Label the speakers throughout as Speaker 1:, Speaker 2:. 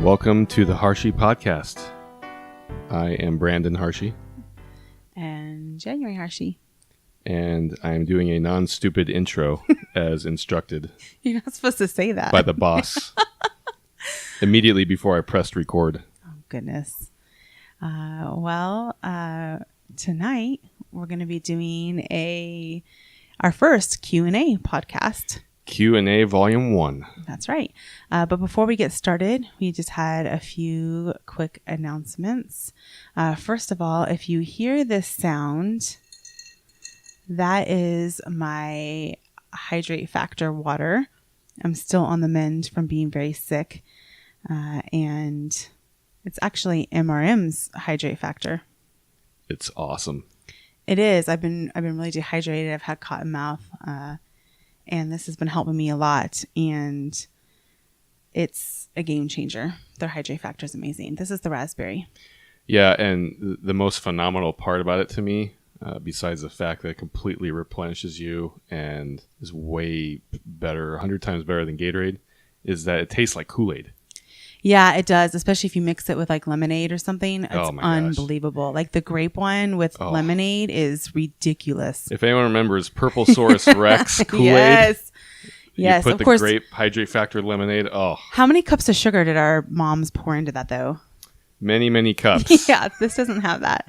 Speaker 1: Welcome to the Harshey Podcast. I am Brandon Harshey.
Speaker 2: And January Harshey.
Speaker 1: And I am doing a non-stupid intro as instructed.
Speaker 2: You're not supposed to say that.
Speaker 1: By the boss. Immediately before I pressed record.
Speaker 2: Oh, goodness. Tonight we're going to be doing our first Q&A podcast.
Speaker 1: Q&A Volume 1.
Speaker 2: That's right. But before we get started, we just had a few quick announcements. First of all, if you hear this sound, that is my Hydrate Factor water. I'm still on the mend from being very sick. And it's actually MRM's Hydrate Factor.
Speaker 1: It's awesome.
Speaker 2: It is. I've been really dehydrated. I've had cotton mouth. And this has been helping me a lot. And it's a game changer. Their Hydrate Factor is amazing. This is the raspberry.
Speaker 1: Yeah, and the most phenomenal part about it to me, besides the fact that it completely replenishes you and is way better, 100 times better than Gatorade, is that it tastes like Kool-Aid.
Speaker 2: Yeah, it does, especially if you mix it with like lemonade or something. It's unbelievable.
Speaker 1: Gosh.
Speaker 2: Like the grape one with lemonade is ridiculous.
Speaker 1: If anyone remembers Purple Saurus Rex Kool-Aid.
Speaker 2: Yes.
Speaker 1: You put the grape Hydrate Factor lemonade. Oh.
Speaker 2: How many cups of sugar did our moms pour into that though?
Speaker 1: Many, many cups.
Speaker 2: Yeah, this doesn't have that.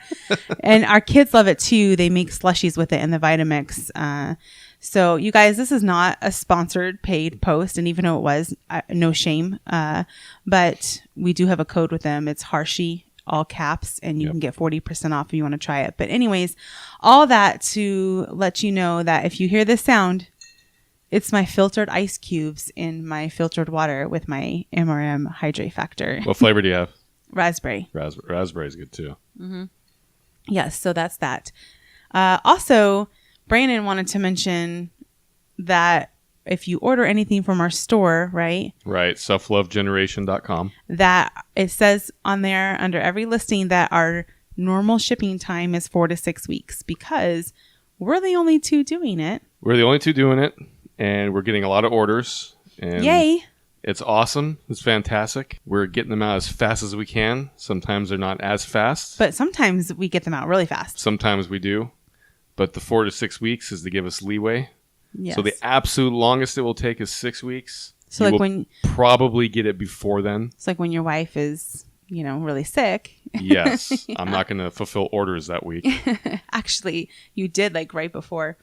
Speaker 2: And our kids love it too. They make slushies with it in the Vitamix. So you guys, this is not a sponsored paid post. And even though it was, no shame. But we do have a code with them. It's Harshey, all caps, and you can get 40% off if you want to try it. But anyways, all that to let you know that if you hear this sound, it's my filtered ice cubes in my filtered water with my MRM Hydrate Factor.
Speaker 1: What flavor do you have?
Speaker 2: Raspberry.
Speaker 1: Raspberry is good too.
Speaker 2: Mm-hmm. Yes, so that's that. Also, Brandon wanted to mention that if you order anything from our store, right?
Speaker 1: Right, selflovegeneration.com.
Speaker 2: That it says on there under every listing that our normal shipping time is 4 to 6 weeks because we're the only two doing it.
Speaker 1: We're the only two doing it, and we're getting a lot of orders. And
Speaker 2: yay!
Speaker 1: It's awesome. It's fantastic. We're getting them out as fast as we can. Sometimes they're not as fast.
Speaker 2: But sometimes we get them out really fast.
Speaker 1: Sometimes we do. But the 4 to 6 weeks is to give us leeway.
Speaker 2: Yes.
Speaker 1: So the absolute longest it will take is 6 weeks.
Speaker 2: So
Speaker 1: you
Speaker 2: like
Speaker 1: will probably get it before then.
Speaker 2: It's like when your wife is, really sick.
Speaker 1: Yes.
Speaker 2: Yeah.
Speaker 1: I'm not going to fulfill orders that week.
Speaker 2: Actually, you did like right before.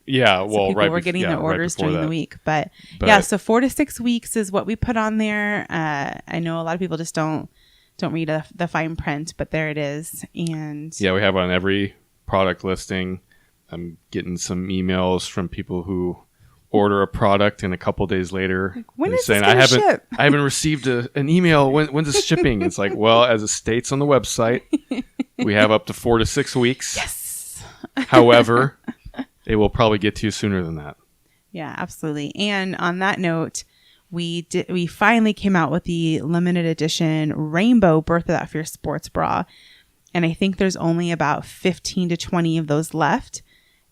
Speaker 1: Yeah, well,
Speaker 2: so people were getting their orders during the week. But yeah, so 4 to 6 weeks is what we put on there. I know a lot of people just don't read the fine print, but there it is. And
Speaker 1: yeah, we have it on every product listing. I'm getting some emails from people who order a product and a couple days later
Speaker 2: when is
Speaker 1: saying,
Speaker 2: this gonna ship?
Speaker 1: I haven't received an email. When's this shipping? It's like, well, as it states on the website, we have up to 4 to 6 weeks.
Speaker 2: Yes.
Speaker 1: However, it will probably get to you sooner than that.
Speaker 2: Yeah, absolutely. And on that note, we finally came out with the limited edition Rainbow Birth Without Fear sports bra. And I think there's only about 15 to 20 of those left.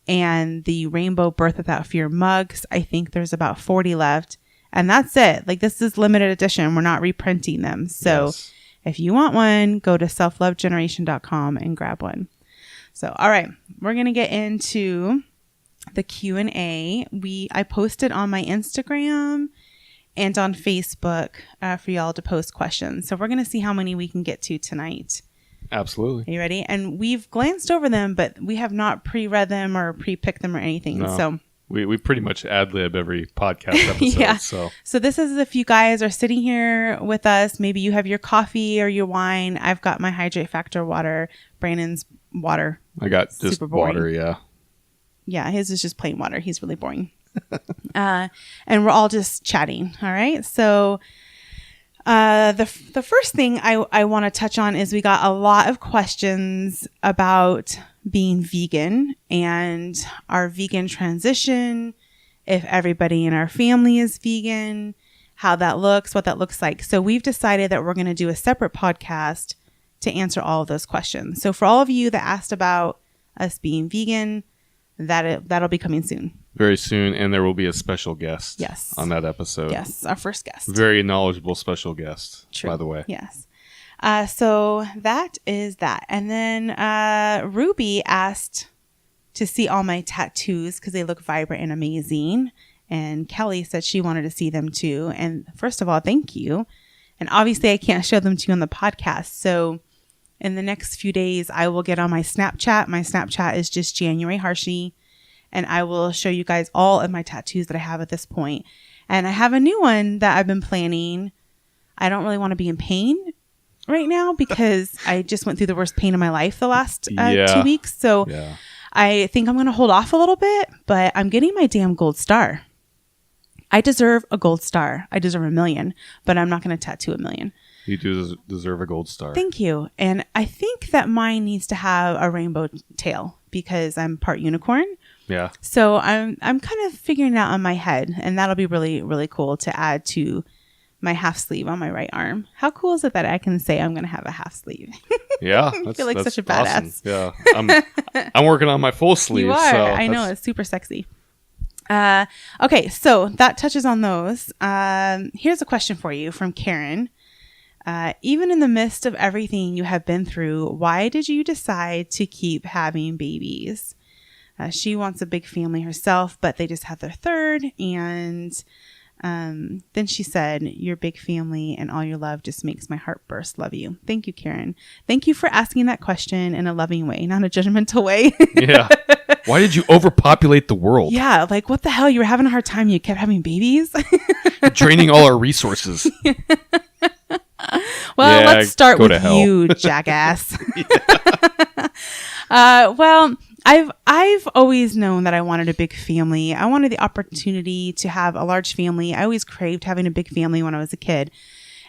Speaker 2: And the Rainbow Birth Without Fear mugs, I think there's about 40 left. And that's it. Like, this is limited edition. We're not reprinting them. So If you want one, go to selflovegeneration.com and grab one. So, all right, we're going to get into the Q&A. I posted on my Instagram and on Facebook for y'all to post questions. So we're going to see how many we can get to tonight.
Speaker 1: Absolutely.
Speaker 2: Are you ready? And we've glanced over them, but we have not pre-read them or pre-picked them or anything.
Speaker 1: No.
Speaker 2: So
Speaker 1: we pretty much ad-lib every podcast episode.
Speaker 2: Yeah.
Speaker 1: So
Speaker 2: this is if you guys are sitting here with us. Maybe you have your coffee or your wine. I've got my Hydrate Factor water. Brandon's water.
Speaker 1: I got just water, yeah.
Speaker 2: Yeah, his is just plain water. He's really boring. And we're all just chatting. All right. So the first thing I want to touch on is we got a lot of questions about being vegan and our vegan transition, if everybody in our family is vegan, how that looks, what that looks like. So we've decided that we're going to do a separate podcast to answer all of those questions. So for all of you that asked about us being vegan, that'll be coming soon.
Speaker 1: very soon, and there will be a special guest.
Speaker 2: Yes.
Speaker 1: On that episode.
Speaker 2: Yes, our first guest.
Speaker 1: Very knowledgeable special guest.
Speaker 2: True.
Speaker 1: By the way.
Speaker 2: Yes. So that is that, and then Ruby asked to see all my tattoos because they look vibrant and amazing. And Kelly said she wanted to see them too. And first of all, thank you. And obviously I can't show them to you on the podcast. So in the next few days, I will get on my Snapchat. My Snapchat is just January Harshey. And I will show you guys all of my tattoos that I have at this point. And I have a new one that I've been planning. I don't really want to be in pain right now because I just went through the worst pain of my life the last 2 weeks. So I think I'm going to hold off a little bit, but I'm getting my damn gold star. I deserve a gold star. I deserve 1 million, but I'm not going to tattoo 1 million. You do
Speaker 1: deserve a gold star.
Speaker 2: Thank you. And I think that mine needs to have a rainbow tail because I'm part unicorn.
Speaker 1: Yeah.
Speaker 2: So I'm kind of figuring it out on my head, and that'll be really, really cool to add to my half sleeve on my right arm. How cool is it that I can say I'm going to have a half sleeve?
Speaker 1: Yeah.
Speaker 2: I feel like such a badass.
Speaker 1: Awesome. Yeah. I'm working on my full sleeve.
Speaker 2: You are. So I know. It's super sexy. Okay, so that touches on those. Here's a question for you from Karen. Even in the midst of everything you have been through, why did you decide to keep having babies? She wants a big family herself, but they just had their third. And then she said, your big family and all your love just makes my heart burst. Love you. Thank you, Karen. Thank you for asking that question in a loving way, not a judgmental way.
Speaker 1: Yeah. Why did you overpopulate the world?
Speaker 2: Yeah. Like, what the hell? You were having a hard time. You kept having babies.
Speaker 1: Draining all our resources.
Speaker 2: Well, let's start with you, jackass. Well, I've always known that I wanted a big family. I wanted the opportunity to have a large family. I always craved having a big family when I was a kid.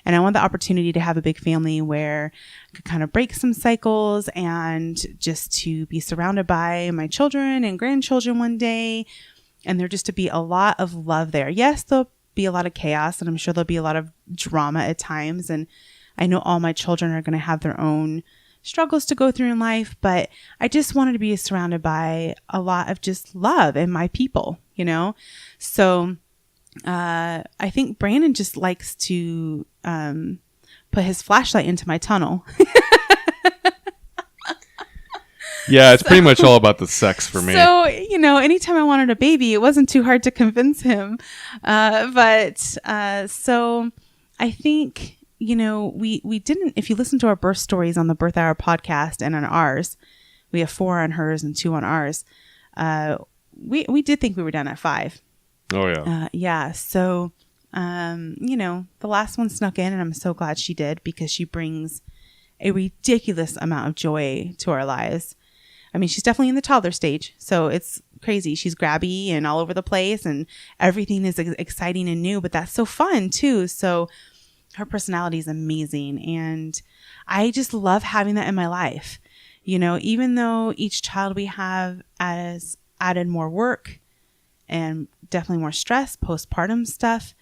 Speaker 2: And I want the opportunity to have a big family where I could kind of break some cycles and just to be surrounded by my children and grandchildren one day. And there just to be a lot of love there. Yes, there'll be a lot of chaos, and I'm sure there'll be a lot of drama at times. And I know all my children are going to have their own struggles to go through in life, but I just wanted to be surrounded by a lot of just love and my people, you know? So I think Brandon just likes to put his flashlight into my tunnel.
Speaker 1: Yeah, it's pretty much all about the sex for me.
Speaker 2: So, you know, anytime I wanted a baby, it wasn't too hard to convince him. So I think, you know, we didn't, if you listen to our birth stories on the Birth Hour podcast and on ours, we have 4 on hers and 2 on ours. We did think we were done at 5.
Speaker 1: Oh, yeah.
Speaker 2: Yeah. So, you know, the last one snuck in, and I'm so glad she did because she brings a ridiculous amount of joy to our lives. I mean, she's definitely in the toddler stage, so it's crazy. She's grabby and all over the place, and everything is exciting and new, but that's so fun too. So her personality is amazing, and I just love having that in my life. You know, even though each child we have has added more work and definitely more stress, postpartum stuff,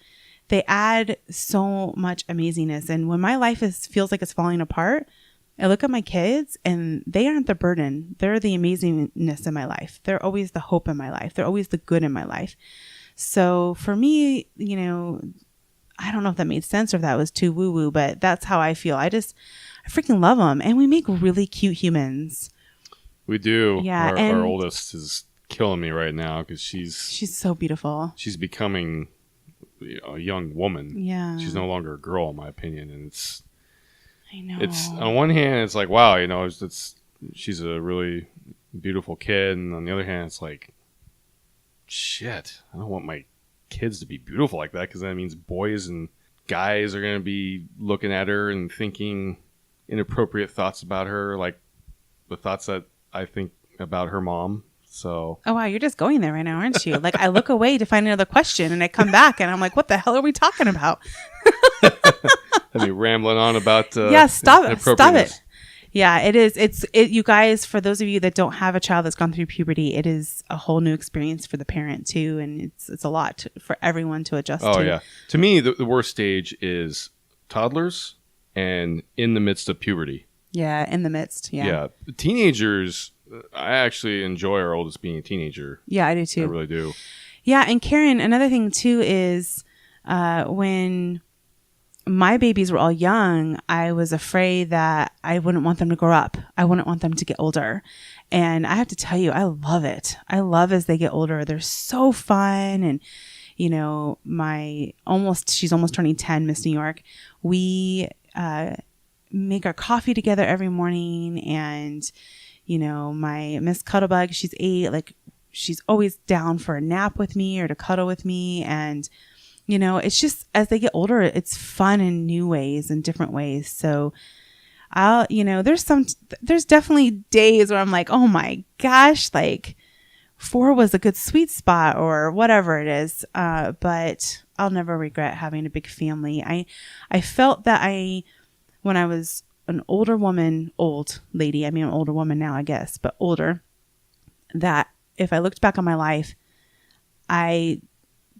Speaker 2: they add so much amazingness. And when my life feels like it's falling apart, I look at my kids and they aren't the burden. They're the amazingness in my life. They're always the hope in my life. They're always the good in my life. So for me, you know, I don't know if that made sense or if that was too woo-woo, but that's how I feel. I freaking love them. And we make really cute humans.
Speaker 1: We do.
Speaker 2: Yeah.
Speaker 1: Our oldest is killing me right now because she's
Speaker 2: so beautiful.
Speaker 1: She's becoming a young woman.
Speaker 2: Yeah.
Speaker 1: She's no longer a girl, in my opinion. And
Speaker 2: I know.
Speaker 1: It's on one hand, it's like, wow, you know, she's a really beautiful kid. And on the other hand, it's like, shit, I don't want my kids to be beautiful like that because that means boys and guys are going to be looking at her and thinking inappropriate thoughts about her, like the thoughts that I think about her mom. So.
Speaker 2: Oh, wow. You're just going there right now, aren't you? Like, I look away to find another question and I come back and I'm like, what the hell are we talking about?
Speaker 1: I mean, rambling on about
Speaker 2: yeah, stop it. Yeah, it is. You guys, for those of you that don't have a child that's gone through puberty, it is a whole new experience for the parent too, and it's a lot for everyone to adjust to.
Speaker 1: Oh yeah. To me, the worst stage is toddlers and in the midst of puberty.
Speaker 2: Yeah, in the midst. Yeah.
Speaker 1: Yeah. Teenagers, I actually enjoy our oldest being a teenager.
Speaker 2: Yeah, I do too.
Speaker 1: I really do.
Speaker 2: Yeah, and Karen, another thing too is when my babies were all young, I was afraid that I wouldn't want them to grow up. I wouldn't want them to get older. And I have to tell you, I love it. I love as they get older. They're so fun. And, you know, she's almost turning 10, Miss New York. We make our coffee together every morning. And, you know, my Miss Cuddlebug, she's 8. Like, she's always down for a nap with me or to cuddle with me. And, you know, it's just as they get older, it's fun in new ways and different ways. So there's definitely days where I'm like, oh my gosh, like 4 was a good sweet spot or whatever it is. But I'll never regret having a big family. I felt that when I was an older woman, old lady, I mean, I'm an older woman now, I guess, but older, that if I looked back on my life, I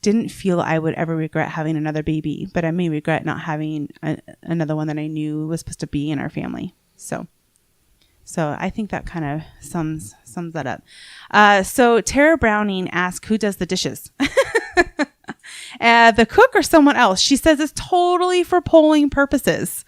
Speaker 2: didn't feel I would ever regret having another baby, but I may regret not having another one that I knew was supposed to be in our family. So I think that kind of sums that up. So Tara Browning asked, who does the dishes? The cook or someone else? She says it's totally for polling purposes.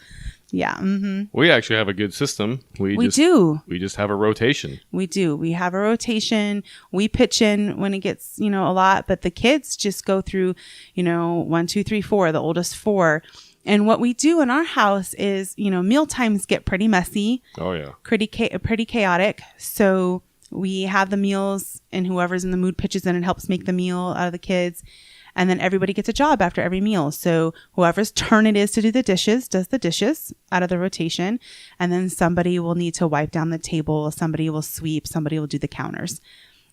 Speaker 2: Yeah. Mm-hmm.
Speaker 1: We actually have a good system. We
Speaker 2: do.
Speaker 1: We just have a rotation.
Speaker 2: We do. We have a rotation. We pitch in when it gets, you know, a lot, but the kids just go through, you know, 1, 2, 3, 4, the oldest 4. And what we do in our house is, you know, meal times get pretty messy.
Speaker 1: Oh yeah.
Speaker 2: Pretty chaotic. So we have the meals and whoever's in the mood pitches in and helps make the meal out of the kids. And then everybody gets a job after every meal. So whoever's turn it is to do the dishes, does the dishes out of the rotation. And then somebody will need to wipe down the table. Somebody will sweep. Somebody will do the counters.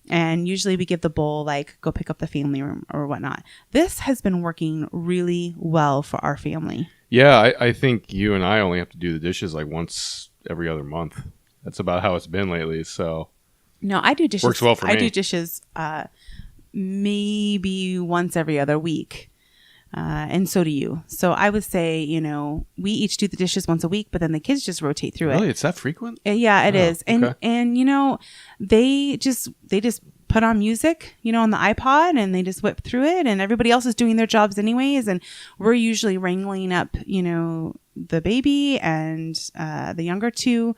Speaker 2: And usually we give the bowl, like, go pick up the family room or whatnot. This has been working really well for our family.
Speaker 1: Yeah, I think you and I only have to do the dishes like once every other month. That's about how it's been lately. So
Speaker 2: no, I do dishes.
Speaker 1: Works well for me.
Speaker 2: I do dishes maybe once every other week. And so do you. So I would say, you know, we each do the dishes once a week, but then the kids just rotate through it.
Speaker 1: Really? It's that frequent?
Speaker 2: Yeah, it is. And,
Speaker 1: okay.
Speaker 2: and, you know, they just put on music, you know, on the iPod and they just whip through it and everybody else is doing their jobs anyways. And we're usually wrangling up, you know, the baby and, the younger 2.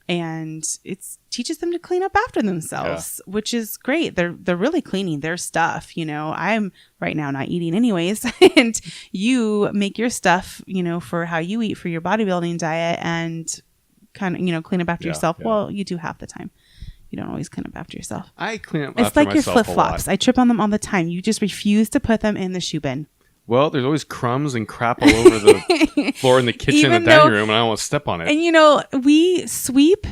Speaker 2: And it teaches them to clean up after themselves, which is great. They're really cleaning their stuff. You know, I'm right now not eating anyways. And you make your stuff, you know, for how you eat for your bodybuilding diet and kind of, you know, clean up after yourself. Yeah. Well, you do half the time. You don't always clean up after yourself.
Speaker 1: I clean up
Speaker 2: after myself. It's like your flip-flops. I trip on them all the time. You just refuse to put them in the shoe bin.
Speaker 1: Well, there's always crumbs and crap all over the floor in the kitchen and the dining room, and I don't want to step on it.
Speaker 2: And, you know, we sweep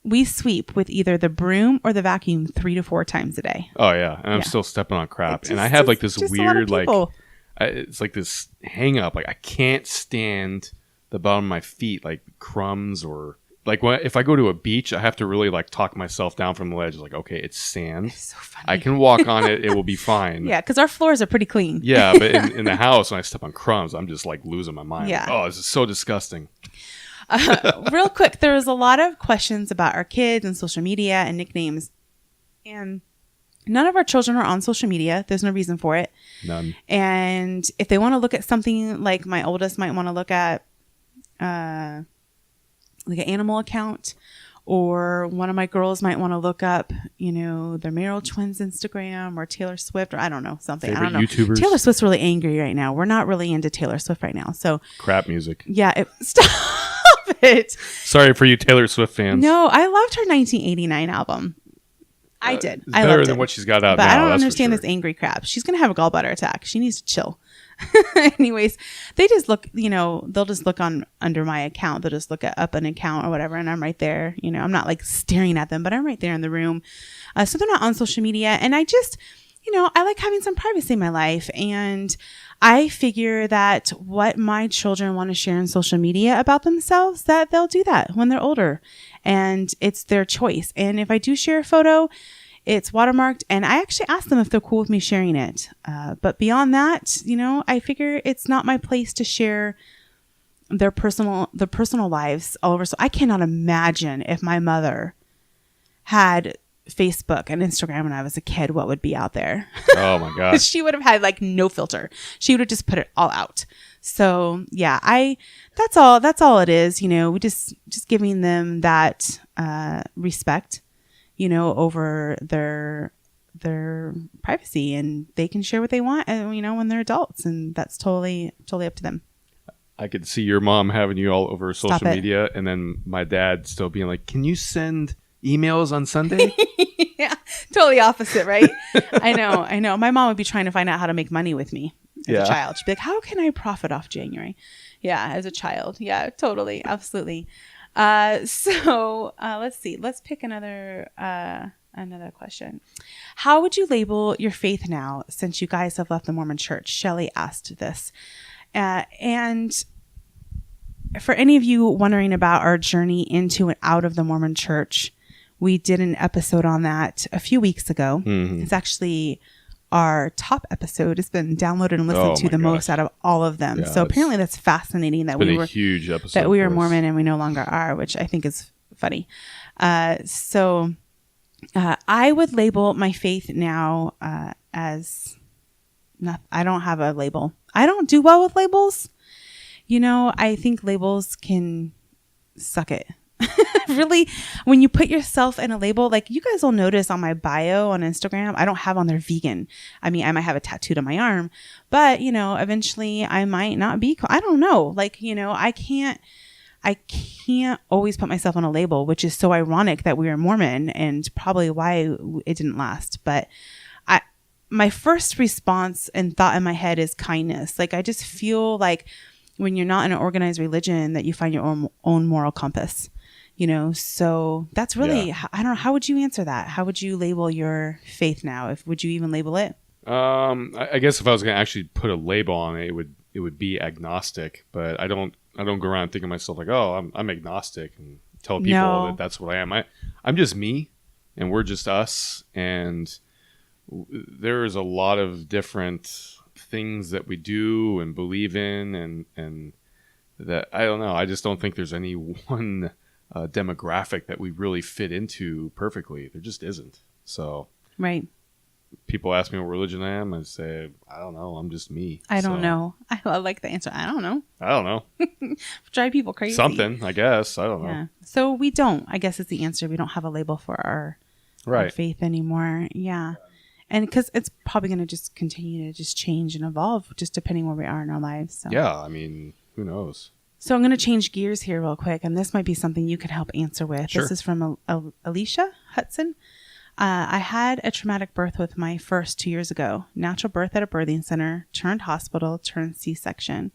Speaker 2: with either the broom or the vacuum 3 to 4 times a day.
Speaker 1: Oh, yeah. And I'm still stepping on crap. And I have like this weird, like, it's like this hang up. Like, I can't stand the bottom of my feet, like crumbs or... Like if I go to a beach, I have to really like talk myself down from the ledge. Like, okay, it's sand.
Speaker 2: It's so funny.
Speaker 1: I can walk on it. It will be fine.
Speaker 2: Yeah, because our floors are pretty clean.
Speaker 1: Yeah, but in the house, when I step on crumbs, I'm just like losing my mind.
Speaker 2: Yeah.
Speaker 1: Like, oh, this is so disgusting.
Speaker 2: Real quick, there was a lot of questions about our kids and social media and nicknames. And none of our children are on social media. There's no reason for it.
Speaker 1: None.
Speaker 2: And if they want to look at something, like my oldest might want to look at... like an animal account, or one of my girls might want to look up, you know, the Merrill Twins Instagram or Taylor Swift, or I don't know, something.
Speaker 1: Favorite
Speaker 2: I don't know.
Speaker 1: YouTubers?
Speaker 2: Taylor Swift's really angry right now. We're not really into Taylor Swift right now. So
Speaker 1: crap music.
Speaker 2: Yeah. Stop it.
Speaker 1: Sorry for you Taylor Swift fans.
Speaker 2: No, I loved her 1989 album. I did.
Speaker 1: It's better than what she's got out
Speaker 2: now. But I don't understand
Speaker 1: this
Speaker 2: angry crap. She's going to have a gallbladder attack. She needs to chill. Anyways, they just look, you know, they'll just look on under my account. They'll just look up an account or whatever. And I'm right there. You know, I'm not like staring at them, but I'm right there in the room. So they're not on social media. And I just, you know, I like having some privacy in my life. And I figure that what my children want to share on social media about themselves, that they'll do that when they're older. And it's their choice. And if I do share a photo, it's watermarked, and I actually asked them if they're cool with me sharing it. But beyond that, you know, I figure it's not my place to share their personal lives all over. So I cannot imagine if my mother had Facebook and Instagram when I was a kid, what would be out there?
Speaker 1: Oh my gosh.
Speaker 2: She would have had like no filter. She would have just put it all out. So yeah, that's all it is. We just giving them that respect, over their privacy, and they can share what they want, when they're adults, and that's totally up to them.
Speaker 1: I could see your mom having you all over social media, and then my dad still being like, "Can you send emails on Sunday?"
Speaker 2: Yeah, totally opposite, right? I know. My mom would be trying to find out how to make money with me as a child. She'd be like, "How can I profit off January?" Yeah, as a child. Yeah, totally, absolutely. So let's see. Let's pick another question. How would you label your faith now since you guys have left the Mormon Church? Shelley asked this. And for any of you wondering about our journey into and out of the Mormon Church, we did an episode on that a few weeks ago. Mm-hmm. It's actually our top episode. It's been downloaded and listened to the most out of all of them. Yeah, so apparently that's fascinating that we were a huge episode that we were Mormon and we no longer are, which I think is funny. So I would label my faith now as I don't have a label. I don't do well with labels. I think labels can suck it. Really, when you put yourself in a label, like you guys will notice on my bio on Instagram, I don't have on there vegan. I mean, I might have a tattooed on my arm, but eventually I might not be. I don't know. Like, I can't always put myself on a label, which is so ironic that we are Mormon and probably why it didn't last. But my first response and thought in my head is kindness. Like, I just feel like when you're not in an organized religion that you find your own moral compass, so that's really, I don't know. How would you answer that? How would you label your faith now? Would you even label it?
Speaker 1: I guess if I was going to actually put a label on it, it would be agnostic, but I don't go around thinking to myself like, oh, I'm agnostic and tell people that that's what I am. I'm just me and we're just us. And there's a lot of different things that we do and believe in and that, I don't know. I just don't think there's any one demographic that we really fit into perfectly. There just isn't. So
Speaker 2: right.
Speaker 1: People ask me what religion I am. I say, I don't know. I'm just me.
Speaker 2: I don't know. I like the answer. I don't know. Drive people crazy.
Speaker 1: Something, I guess. I don't know.
Speaker 2: Yeah. So we don't. I guess is the answer. We don't have a label for our faith anymore. Yeah. And because it's probably going to just continue to just change and evolve just depending where we are in our lives. So.
Speaker 1: Yeah. I mean, who knows?
Speaker 2: So I'm going to change gears here real quick. And this might be something you could help answer with. Sure. This is from Alicia Hudson. I had a traumatic birth with my first 2 years ago. Natural birth at a birthing center, turned hospital, turned C-section.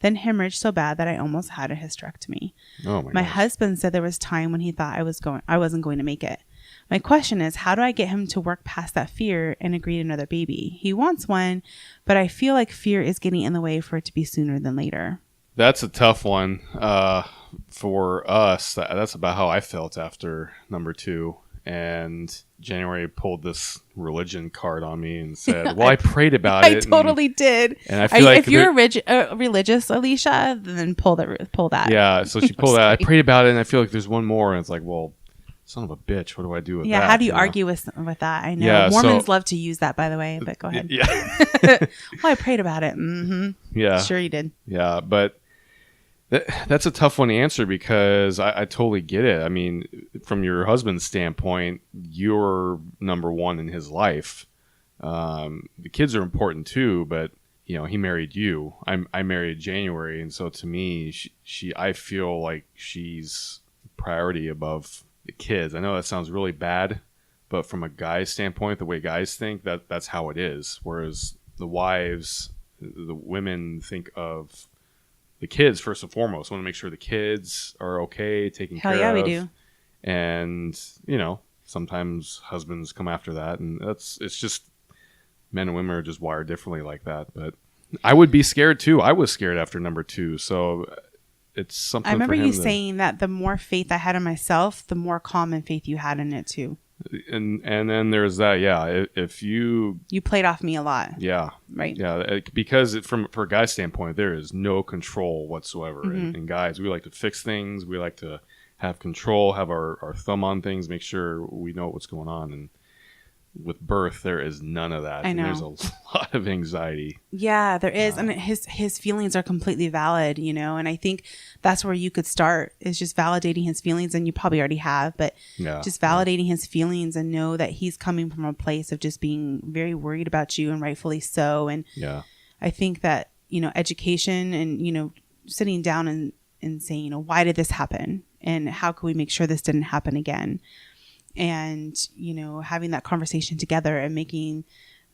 Speaker 2: Then hemorrhage so bad that I almost had a hysterectomy. Oh my husband said there was time when he thought I wasn't going to make it. My question is, how do I get him to work past that fear and agree to another baby? He wants one, but I feel like fear is getting in the way for it to be sooner than later.
Speaker 1: That's a tough one for us. That's about how I felt after number 2. And January pulled this religion card on me and said, well, I prayed about it.
Speaker 2: I totally did. And I feel like if you're religious, Alicia, then pull that.
Speaker 1: Yeah, so she pulled that. I prayed about it, and I feel like there's one more. And it's like, well, son of a bitch, what do I do with that?
Speaker 2: Yeah, how do you argue with that? I know. Yeah, Mormons love to use that, by the way, but go ahead.
Speaker 1: Yeah.
Speaker 2: Well, I prayed about it. Mm-hmm.
Speaker 1: Yeah.
Speaker 2: Sure you did.
Speaker 1: Yeah, but that's a tough one to answer because I totally get it. I mean, from your husband's standpoint, you're number one in his life. The kids are important too, but he married you. I married January, and so to me, I feel like she's priority above the kids. I know that sounds really bad, but from a guy's standpoint, the way guys think, that's how it is. Whereas the women think of the kids first and foremost. Want to make sure the kids are okay, taken care of.
Speaker 2: Hell yeah, we do.
Speaker 1: And sometimes husbands come after that, and it's just men and women are just wired differently like that. But I would be scared too. I was scared after number 2, so it's something.
Speaker 2: I remember you saying that the more faith I had in myself, the more common faith you had in it too.
Speaker 1: And then there's that, yeah. If you
Speaker 2: played off me a lot,
Speaker 1: yeah,
Speaker 2: right,
Speaker 1: yeah, because for a guy's standpoint, there is no control whatsoever. Mm-hmm. And guys, we like to fix things. We like to have control, have our thumb on things, make sure we know what's going on. And with birth, there is none of that.
Speaker 2: I know.
Speaker 1: And there's a lot of anxiety.
Speaker 2: Yeah, there is. And his feelings are completely valid, you know, and I think that's where you could start, is just validating his feelings. And you probably already have, but just validating his feelings and know that he's coming from a place of just being very worried about you, and rightfully so. And I think that, you know, education and, you know, sitting down and saying, you know, why did this happen? And how can we make sure this didn't happen again? And, you know, having that conversation together and making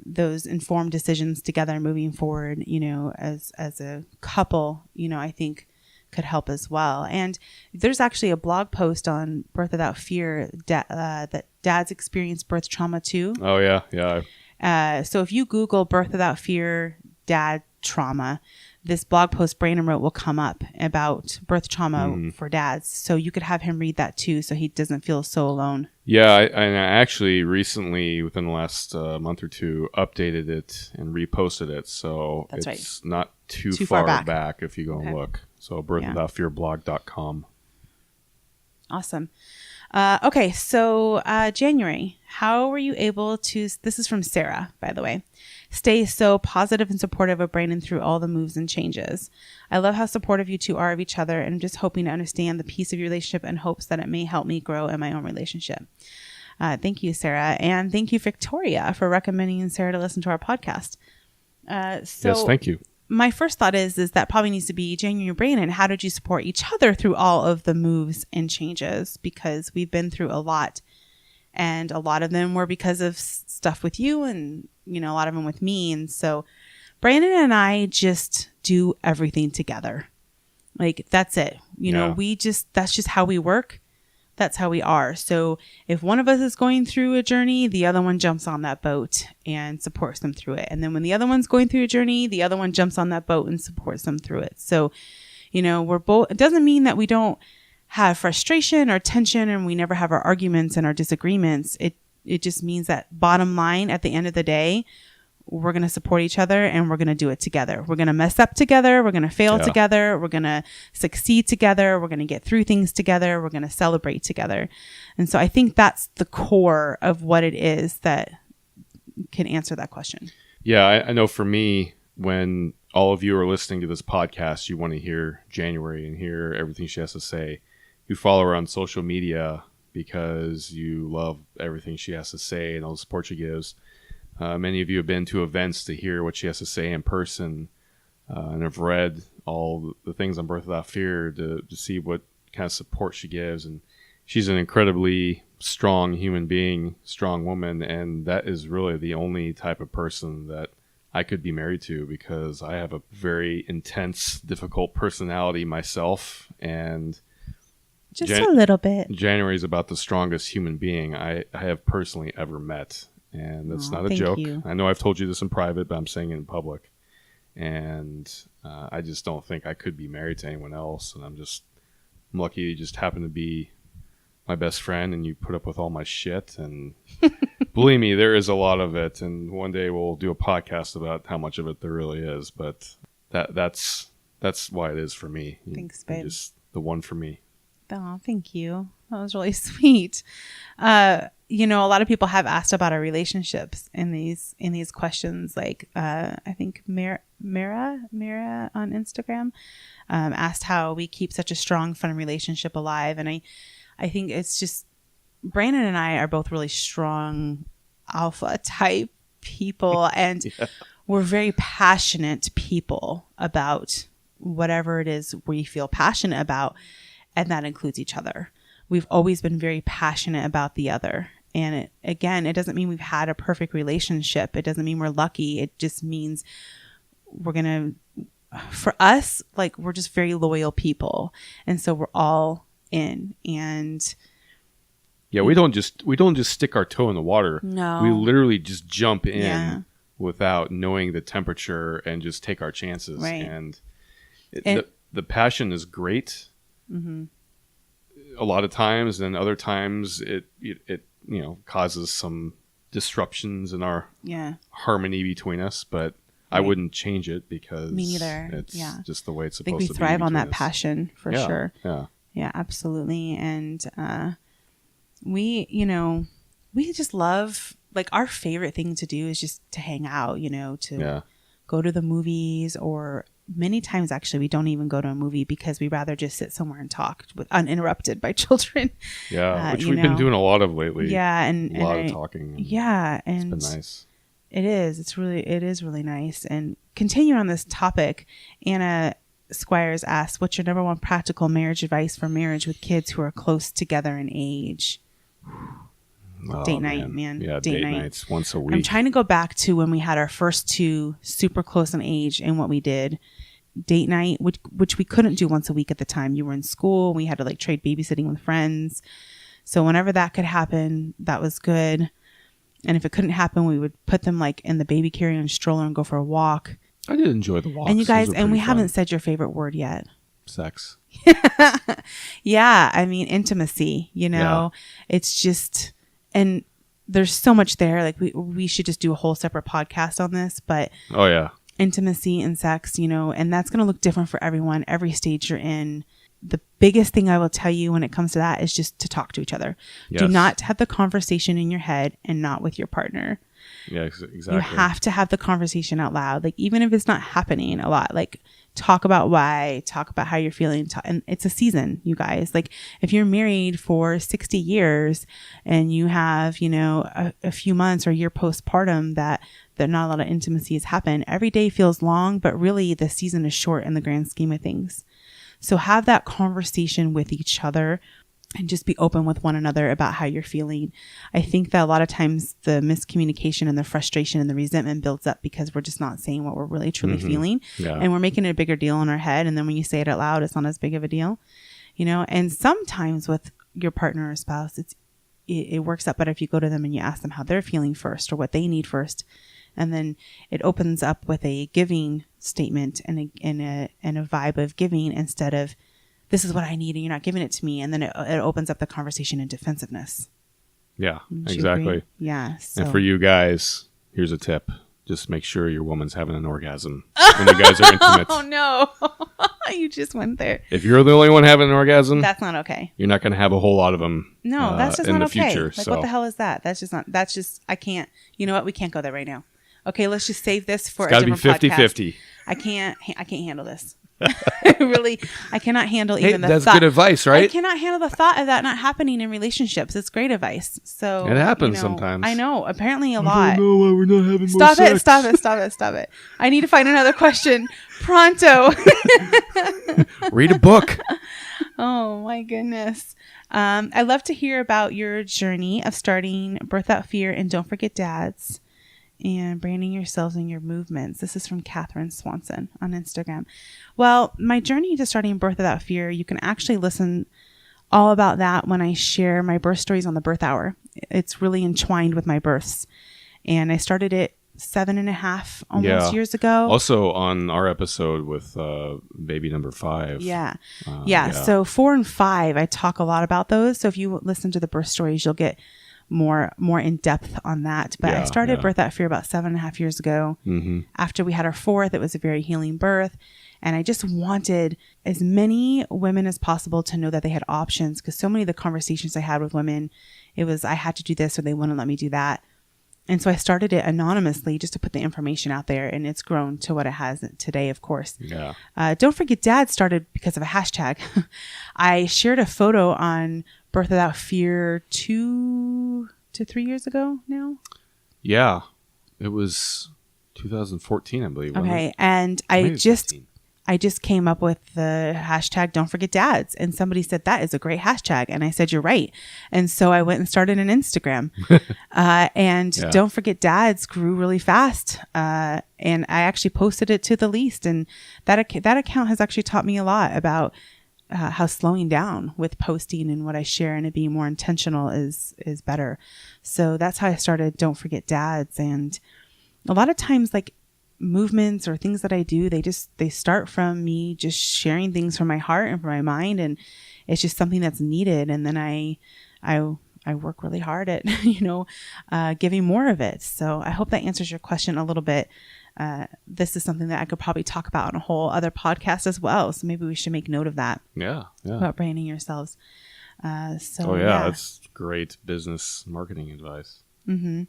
Speaker 2: those informed decisions together moving forward, you know, as a couple, you know, I think could help as well. And there's actually a blog post on Birth Without Fear that dads experience birth trauma too.
Speaker 1: Oh, yeah. Yeah.
Speaker 2: So if you Google Birth Without Fear dad trauma, this blog post Brandon wrote will come up about birth trauma for dads. So you could have him read that too, so he doesn't feel so alone.
Speaker 1: Yeah, I actually recently, within the last month or two, updated it and reposted it. So it's not too far back if you go and look. So birthwithoutfearblog.com.
Speaker 2: Awesome. Okay, so January, how were you able to, this is from Sarah, by the way, stay so positive and supportive of Brandon through all the moves and changes? I love how supportive you two are of each other, and I'm just hoping to understand the piece of your relationship and hopes that it may help me grow in my own relationship. Thank you, Sarah. And thank you, Victoria, for recommending Sarah to listen to our podcast.
Speaker 1: Yes, thank you.
Speaker 2: My first thought is that probably needs to be January and Brandon. How did you support each other through all of the moves and changes? Because we've been through a lot, and a lot of them were because of stuff with you, and, you know, a lot of them with me. And so Brandon and I just do everything together. Like, that's it. You know, that's just how we work. That's how we are. So if one of us is going through a journey, the other one jumps on that boat and supports them through it. And then when the other one's going through a journey, the other one jumps on that boat and supports them through it. So, you know, we're both, it doesn't mean that we don't have frustration or tension and we never have our arguments and our disagreements. It just means that bottom line, at the end of the day, we're going to support each other and we're going to do it together. We're going to mess up together. We're going to fail together. We're going to succeed together. We're going to get through things together. We're going to celebrate together. And so I think that's the core of what it is that can answer that question.
Speaker 1: Yeah, I know for me, when all of you are listening to this podcast, you want to hear January and hear everything she has to say. You follow her on social media because you love everything she has to say and all the support she gives. Many of you have been to events to hear what she has to say in person, and have read all the things on Birth Without Fear to see what kind of support she gives. And she's an incredibly strong human being, strong woman, and that is really the only type of person that I could be married to, because I have a very intense, difficult personality myself, and
Speaker 2: just a little bit.
Speaker 1: January is about the strongest human being I have personally ever met. And that's not a joke.
Speaker 2: You.
Speaker 1: I know I've told you this in private, but I'm saying it in public. And I just don't think I could be married to anyone else. And I'm lucky you just happen to be my best friend and you put up with all my shit. And believe me, there is a lot of it. And one day we'll do a podcast about how much of it there really is. But that's why it is for me.
Speaker 2: Thanks, babe.
Speaker 1: You're just the one for me.
Speaker 2: Oh, thank you. That was really sweet. You know, a lot of people have asked about our relationships in these questions. Like, I think Mira on Instagram asked how we keep such a strong, fun relationship alive. And I think it's just, Brandon and I are both really strong alpha type people, and we're very passionate people about whatever it is we feel passionate about. And that includes each other. We've always been very passionate about the other. And it doesn't mean we've had a perfect relationship. It doesn't mean we're lucky. It just means for us, like, we're just very loyal people. And so we're all in. And
Speaker 1: yeah, we don't just stick our toe in the water.
Speaker 2: No.
Speaker 1: We literally just jump in without knowing the temperature and just take our chances.
Speaker 2: Right.
Speaker 1: And the passion is great.
Speaker 2: Mm-hmm.
Speaker 1: A lot of times, and other times it causes some disruptions in our harmony between us, but I wouldn't change it because
Speaker 2: me neither.
Speaker 1: It's just the way it's supposed to be.
Speaker 2: I think we thrive on that passion for sure.
Speaker 1: Yeah.
Speaker 2: Yeah, absolutely. And we just love, like, our favorite thing to do is just to hang out, to go to the movies, or many times actually we don't even go to a movie because we rather just sit somewhere and talk uninterrupted by children.
Speaker 1: Yeah, which we've been doing a lot of lately.
Speaker 2: Yeah,
Speaker 1: a lot of talking.
Speaker 2: Yeah, and
Speaker 1: it's been nice.
Speaker 2: It is really nice. And continuing on this topic, Anna Squires asks, what's your number one practical marriage advice for marriage with kids who are close together in age? Date night, man.
Speaker 1: Yeah, date nights once a week.
Speaker 2: I'm trying to go back to when we had our first two super close in age and what we did. Date night, which we couldn't do once a week at the time. You were in school. We had to like trade babysitting with friends. So whenever that could happen, that was good. And if it couldn't happen, we would put them like in the baby carrier and stroller and go for a walk.
Speaker 1: I did enjoy the walks.
Speaker 2: And you guys, and we haven't said your favorite word yet.
Speaker 1: Sex.
Speaker 2: Yeah. I mean, intimacy, it's just, and there's so much there. Like we should just do a whole separate podcast on this, but
Speaker 1: oh yeah,
Speaker 2: intimacy and sex, and that's going to look different for everyone, every stage you're in. The biggest thing I will tell you when it comes to that is just to talk to each other. Yes. Do not have the conversation in your head and not with your partner.
Speaker 1: Yeah, exactly.
Speaker 2: You have to have the conversation out loud. Like, even if it's not happening a lot, like talk about why, talk about how you're feeling. And it's a season, you guys. Like, if you're married for 60 years and you have, a few months or a year postpartum that not a lot of intimacy has happened, every day feels long, but really the season is short in the grand scheme of things. So have that conversation with each other and just be open with one another about how you're feeling. I think that a lot of times the miscommunication and the frustration and the resentment builds up because we're just not saying what we're really truly feeling. Yeah. And we're making it a bigger deal in our head. And then when you say it out loud, it's not as big of a deal, and sometimes with your partner or spouse, it works out better if you go to them and you ask them how they're feeling first or what they need first. And then it opens up with a giving statement and a vibe of giving instead of, this is what I need and you're not giving it to me. And then it opens up the conversation in defensiveness.
Speaker 1: Yeah, exactly.
Speaker 2: Yeah. So.
Speaker 1: And for you guys, here's a tip. Just make sure your woman's having an orgasm when you guys are intimate.
Speaker 2: Oh, no. You just went there.
Speaker 1: If you're the only one having an orgasm,
Speaker 2: that's not okay.
Speaker 1: You're not going to have a whole lot of them.
Speaker 2: No, that's just
Speaker 1: in
Speaker 2: not
Speaker 1: the
Speaker 2: okay.
Speaker 1: future.
Speaker 2: Like, what the hell is that? I can't. You know what? We can't go there right now. Okay, let's just save this for a different podcast. It's got to be 50-50. I can't handle this. Really, I cannot handle even the thought.
Speaker 1: That's good advice, right?
Speaker 2: I cannot handle the thought of that not happening in relationships. It's great advice. So
Speaker 1: it happens sometimes.
Speaker 2: I know, apparently a lot.
Speaker 1: I don't know why we're not having more sex.
Speaker 2: Stop it. I need to find another question pronto.
Speaker 1: Read a book.
Speaker 2: Oh my goodness. I'd love to hear about your journey of starting Birth Out Fear and Don't Forget Dads, and branding yourselves and your movements. This is from Catherine Swanson on Instagram. Well, my journey to starting Birth Without Fear, you can actually listen all about that when I share my birth stories on the Birth Hour. It's really entwined with my births. And I started it 7.5 years ago.
Speaker 1: Also on our episode with baby number 5.
Speaker 2: Yeah. So 4 and 5, I talk a lot about those. So if you listen to the birth stories, you'll get more in depth on that. But I started Birth Out Fear about 7.5 years ago. Mm-hmm. After we had our 4th, it was a very healing birth. And I just wanted as many women as possible to know that they had options, because so many of the conversations I had with women, it was, I had to do this or they wouldn't let me do that. And so I started it anonymously just to put the information out there, and it's grown to what it has today, of course.
Speaker 1: Yeah.
Speaker 2: Don't Forget Dad started because of a hashtag. I shared a photo on Birth Without Fear 2 to 3 years ago now.
Speaker 1: Yeah. It was 2014, I believe.
Speaker 2: Okay. And I just came up with the hashtag Don't Forget Dads, and somebody said that is a great hashtag, and I said you're right. And so I went and started an Instagram, Don't Forget Dads grew really fast, and I actually posted it to the least, and that account has actually taught me a lot about how slowing down with posting and what I share and it being more intentional is better. So that's how I started Don't Forget Dads. And a lot of times, like, movements or things that I do, they start from me just sharing things from my heart and from my mind, and it's just something that's needed. And then I I work really hard at, giving more of it. So I hope that answers your question a little bit. This is something that I could probably talk about on a whole other podcast as well. So maybe we should make note of that.
Speaker 1: Yeah.
Speaker 2: About branding yourselves.
Speaker 1: That's great business marketing advice.
Speaker 2: Mm-hmm.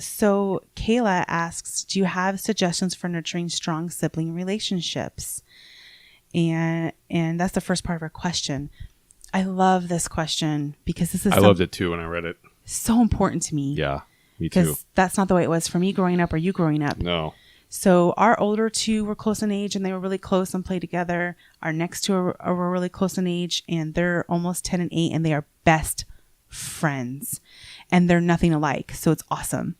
Speaker 2: So Kayla asks, do you have suggestions for nurturing strong sibling relationships? And that's the first part of her question. I love this question because this is
Speaker 1: I loved it too when I read it.
Speaker 2: So important to me.
Speaker 1: Yeah, me too.
Speaker 2: Because that's not the way it was for me growing up or you growing up.
Speaker 1: No.
Speaker 2: So our older two were close in age and they were really close and played together. Our next two were really close in age and they're almost 10 and 8 and they are best friends and they're nothing alike. So it's awesome.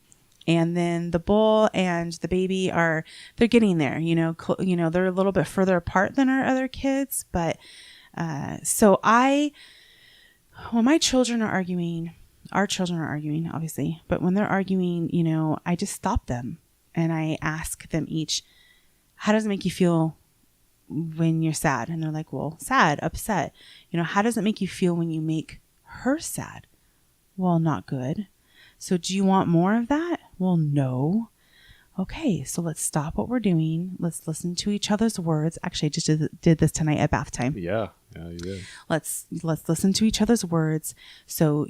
Speaker 2: And then the bull and the baby they're getting there, they're a little bit further apart than our other kids. But, when my children are arguing, our children are arguing, obviously, but when they're arguing, I just stop them and I ask them each, how does it make you feel when you're sad? And they're like, well, sad, upset. How does it make you feel when you make her sad? Well, not good. So do you want more of that? Well, no. Okay, so let's stop what we're doing. Let's listen to each other's words. Actually, I just did this tonight at bath time.
Speaker 1: Yeah, you did.
Speaker 2: Let's listen to each other's words. So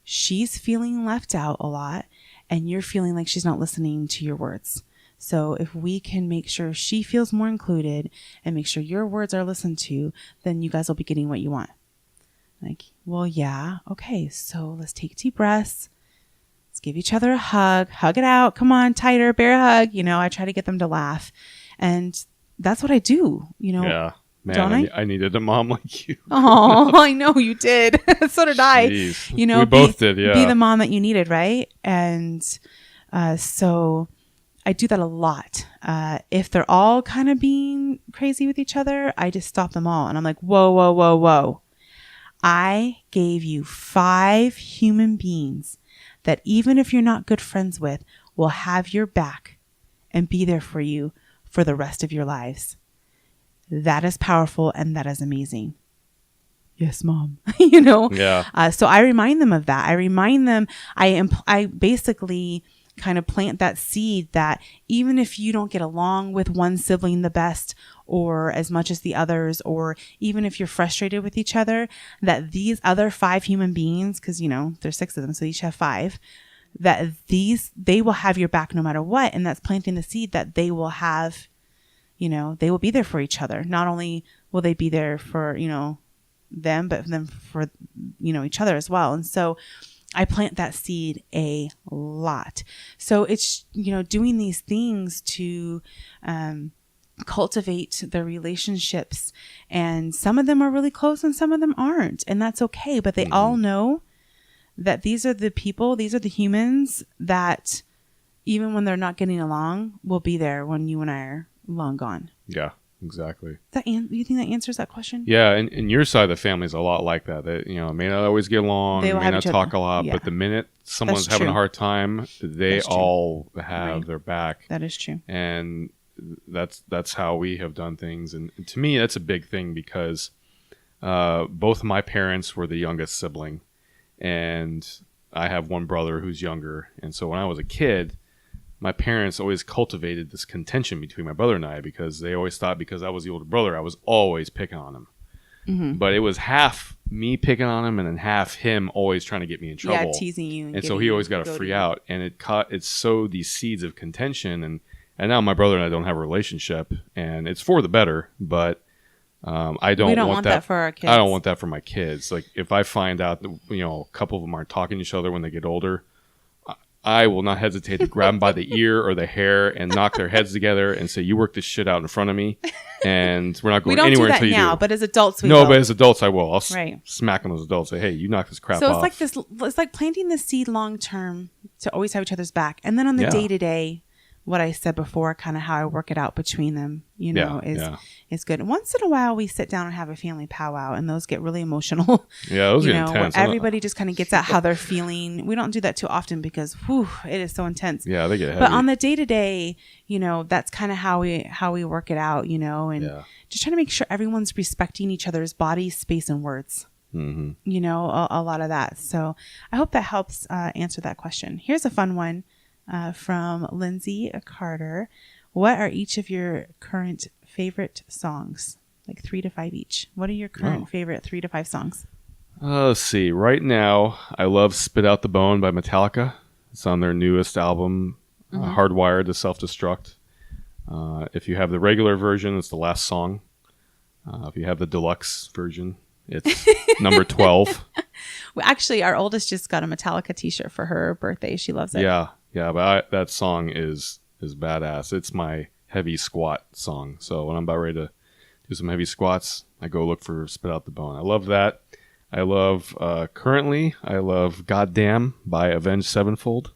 Speaker 2: she's feeling left out a lot and you're feeling like she's not listening to your words. So if we can make sure she feels more included and make sure your words are listened to, then you guys will be getting what you want. Like, well, yeah. Okay, so let's take deep breaths. Let's give each other a hug it out. Come on, tighter, bear hug. I try to get them to laugh. And that's what I do,
Speaker 1: Yeah. Man,
Speaker 2: don't
Speaker 1: I needed a mom like you.
Speaker 2: Oh, I know you did. So did I.
Speaker 1: Jeez. We both did, yeah.
Speaker 2: Be the mom that you needed, right? And so I do that a lot. If they're all kind of being crazy with each other, I just stop them all. And I'm like, whoa, whoa, whoa, whoa. I gave you 5 human beings that even if you're not good friends with, will have your back and be there for you for the rest of your lives. That is powerful and that is amazing. Yes, Mom.
Speaker 1: Yeah.
Speaker 2: So I remind them of that. I remind them, I basically kind of plant that seed that even if you don't get along with one sibling the best or as much as the others, or even if you're frustrated with each other, that these other 5 human beings, because there's 6 of them, so each have 5, that they will have your back no matter what. And that's planting the seed that they will have, they will be there for each other. Not only will they be there for, them, but them for, each other as well. And so I plant that seed a lot. So it's, doing these things to cultivate the relationships. And some of them are really close and some of them aren't. And that's okay. But they all know that these are the people, these are the humans that even when they're not getting along, will be there when you and I are long gone.
Speaker 1: Yeah. Exactly.
Speaker 2: You think that answers that question?
Speaker 1: Yeah, and your side of the family is a lot like that. They, may not always get along, may not talk a lot, but the minute someone's having a hard time, they all have their back.
Speaker 2: That is true.
Speaker 1: And that's how we have done things. And to me, that's a big thing because both my parents were the youngest sibling, and I have one brother who's younger. And so when I was a kid, my parents always cultivated this contention between my brother and I because they always thought because I was the older brother, I was always picking on him. Mm-hmm. But it was half me picking on him and then half him always trying to get me in trouble.
Speaker 2: Yeah, teasing you.
Speaker 1: And so he always got to free out. And it sowed these seeds of contention. And now my brother and I don't have a relationship. And it's for the better. But we don't want that for our kids. I don't want that for my kids. Like if I find out that, a couple of them aren't talking to each other when they get older, I will not hesitate to grab them by the ear or the hair and knock their heads together and say, you work this shit out in front of me and we're not going anywhere until you do.
Speaker 2: Now, but as adults,
Speaker 1: No, but as adults, I will. I'll smack them as adults. Say, hey, you knock this crap off.
Speaker 2: So it's like planting the seed long term to always have each other's back. And then on the day to day, what I said before, kind of how I work it out between them, is good. And once in a while, we sit down and have a family powwow, and those get really emotional.
Speaker 1: Yeah, those get intense.
Speaker 2: Where everybody just kind of gets out how they're feeling. We don't do that too often because, it is so intense.
Speaker 1: Yeah, they get heavy.
Speaker 2: But on the day to day, that's kind of how we work it out, and just trying to make sure everyone's respecting each other's body, space, and words. You know, a lot of that. So I hope that helps answer that question. Here's a fun one from Lindsay Carter. What are each of your current favorite songs? Like 3 to 5 each. What are your current favorite 3 to 5 songs?
Speaker 1: Let's see. Right now, I love Spit Out the Bone by Metallica. It's on their newest album, Hardwired to Self-Destruct. If you have the regular version, it's the last song. If you have the deluxe version, it's number 12.
Speaker 2: Well, actually, our oldest just got a Metallica t-shirt for her birthday. She loves it.
Speaker 1: Yeah, but that song is badass. It's my heavy squat song. So when I'm about ready to do some heavy squats, I go look for Spit Out the Bone. I love that. I love, currently, I love Goddamn by Avenged Sevenfold.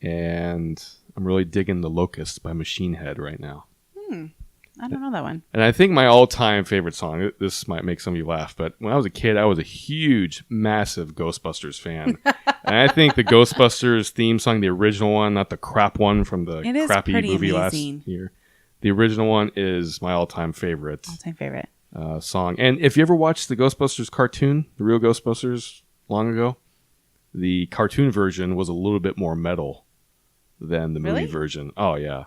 Speaker 1: And I'm really digging The Locust by Machine Head right now.
Speaker 2: I don't know that one.
Speaker 1: And I think my all-time favorite song, this might make some of you laugh, but when I was a kid, I was a huge, massive Ghostbusters fan. And I think the Ghostbusters theme song, the original one, not the crap one from the crappy movie last year. The original one is my all-time favorite. Song. And if you ever watched the Ghostbusters cartoon, the real Ghostbusters long ago, the cartoon version was a little bit more metal than the movie version. Oh, yeah.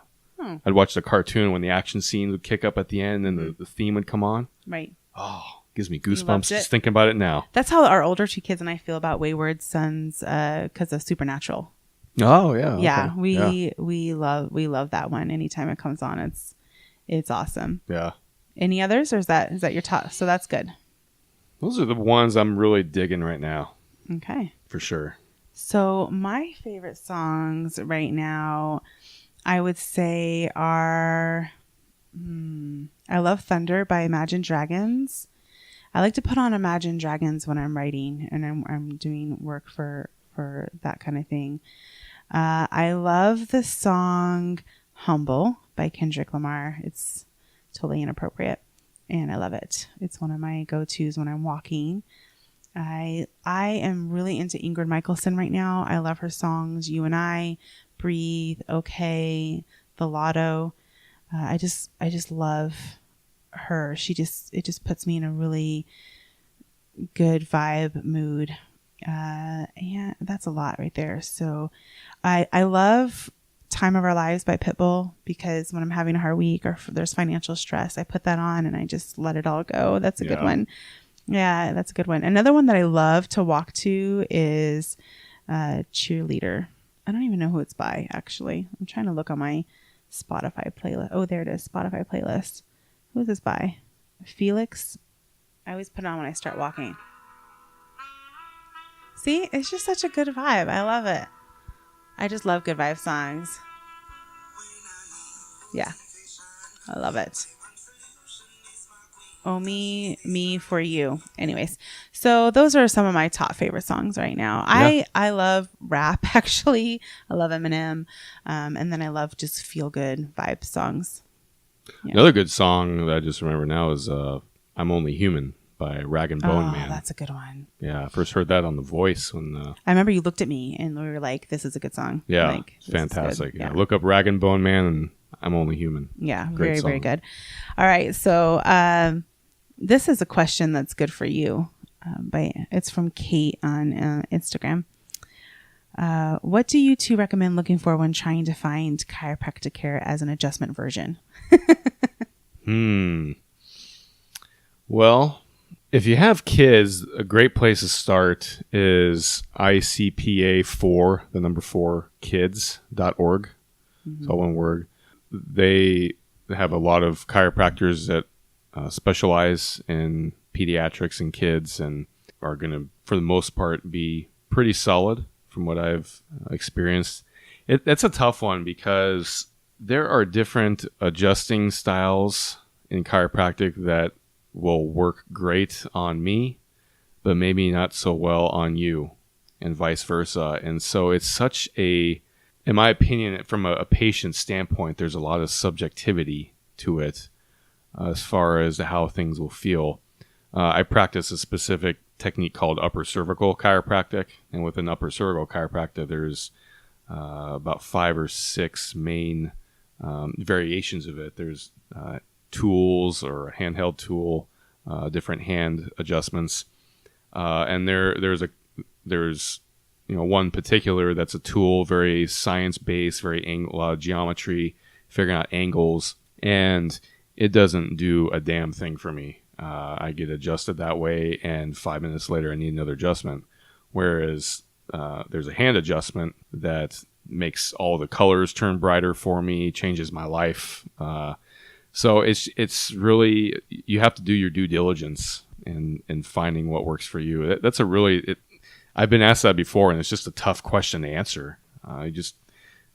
Speaker 1: I'd watch the cartoon when the action scene would kick up at the end and the theme would come on.
Speaker 2: Right.
Speaker 1: Oh, gives me goosebumps just thinking about it now.
Speaker 2: That's how our older 2 kids and I feel about Wayward Sons because of Supernatural.
Speaker 1: Oh, yeah.
Speaker 2: Yeah, okay. We love that one. Anytime it comes on, it's awesome.
Speaker 1: Yeah.
Speaker 2: Any others, or is that your top? So that's good.
Speaker 1: Those are the ones I'm really digging right now.
Speaker 2: Okay.
Speaker 1: For sure.
Speaker 2: So my favorite songs right now, I would say are, I love Thunder by Imagine Dragons. I like to put on Imagine Dragons when I'm writing and I'm doing work for that kind of thing. I love the song Humble by Kendrick Lamar. It's totally inappropriate and I love it. It's one of my go-tos when I'm walking. I am really into Ingrid Michaelson right now. I love her songs, You and I, Breathe, Okay, The Lotto. I just love her. It just puts me in a really good vibe mood. And that's a lot right there. So I love Time of Our Lives by Pitbull because when I'm having a hard week or if there's financial stress, I put that on and I just let it all go. That's a good one. Yeah, that's a good one. Another one that I love to walk to is Cheerleader. I don't even know who it's by, actually. I'm trying to look on my Spotify playlist. Oh, there it is, Spotify playlist. Who is this by? Felix. I always put it on when I start walking. See, it's just such a good vibe. I love it. I just love good vibe songs. Yeah, I love it. Oh, me for you. Anyways, so those are some of my top favorite songs right now. Yeah. I love rap, actually. I love Eminem. And then I love just feel good vibe songs.
Speaker 1: Yeah. Another good song that I just remember now is I'm Only Human by Rag and Bone Man.
Speaker 2: That's a good one.
Speaker 1: Yeah, I first heard that on The Voice when
Speaker 2: I remember you looked at me and we were like, this is a good song.
Speaker 1: Yeah,
Speaker 2: like,
Speaker 1: fantastic. Yeah. Look up Rag and Bone Man and I'm Only Human.
Speaker 2: Yeah, very, very good. All right, so this is a question that's good for you. It's from Kate on Instagram. What do you 2 recommend looking for when trying to find chiropractic care as an adjustment version?
Speaker 1: Well, if you have kids, a great place to start is ICPA4, the number 4 kids.org. It's all one word. They have a lot of chiropractors that specialize in pediatrics and kids and are going to, for the most part, be pretty solid from what I've experienced. That's a tough one because there are different adjusting styles in chiropractic that will work great on me, but maybe not so well on you and vice versa. And so it's such in my opinion, from a patient standpoint, there's a lot of subjectivity to it as far as how things will feel. I practice a specific technique called upper cervical chiropractic. And within upper cervical chiropractic, there's about 5 or 6 main variations of it. There's tools or a handheld tool, different hand adjustments. And there's one particular that's a tool, very science-based, a lot of geometry, figuring out angles, and it doesn't do a damn thing for me. I get adjusted that way, and 5 minutes later I need another adjustment. Whereas there's a hand adjustment that makes all the colors turn brighter for me, changes my life. So it's really, you have to do your due diligence in finding what works for you. That's I've been asked that before, and it's just a tough question to answer. You just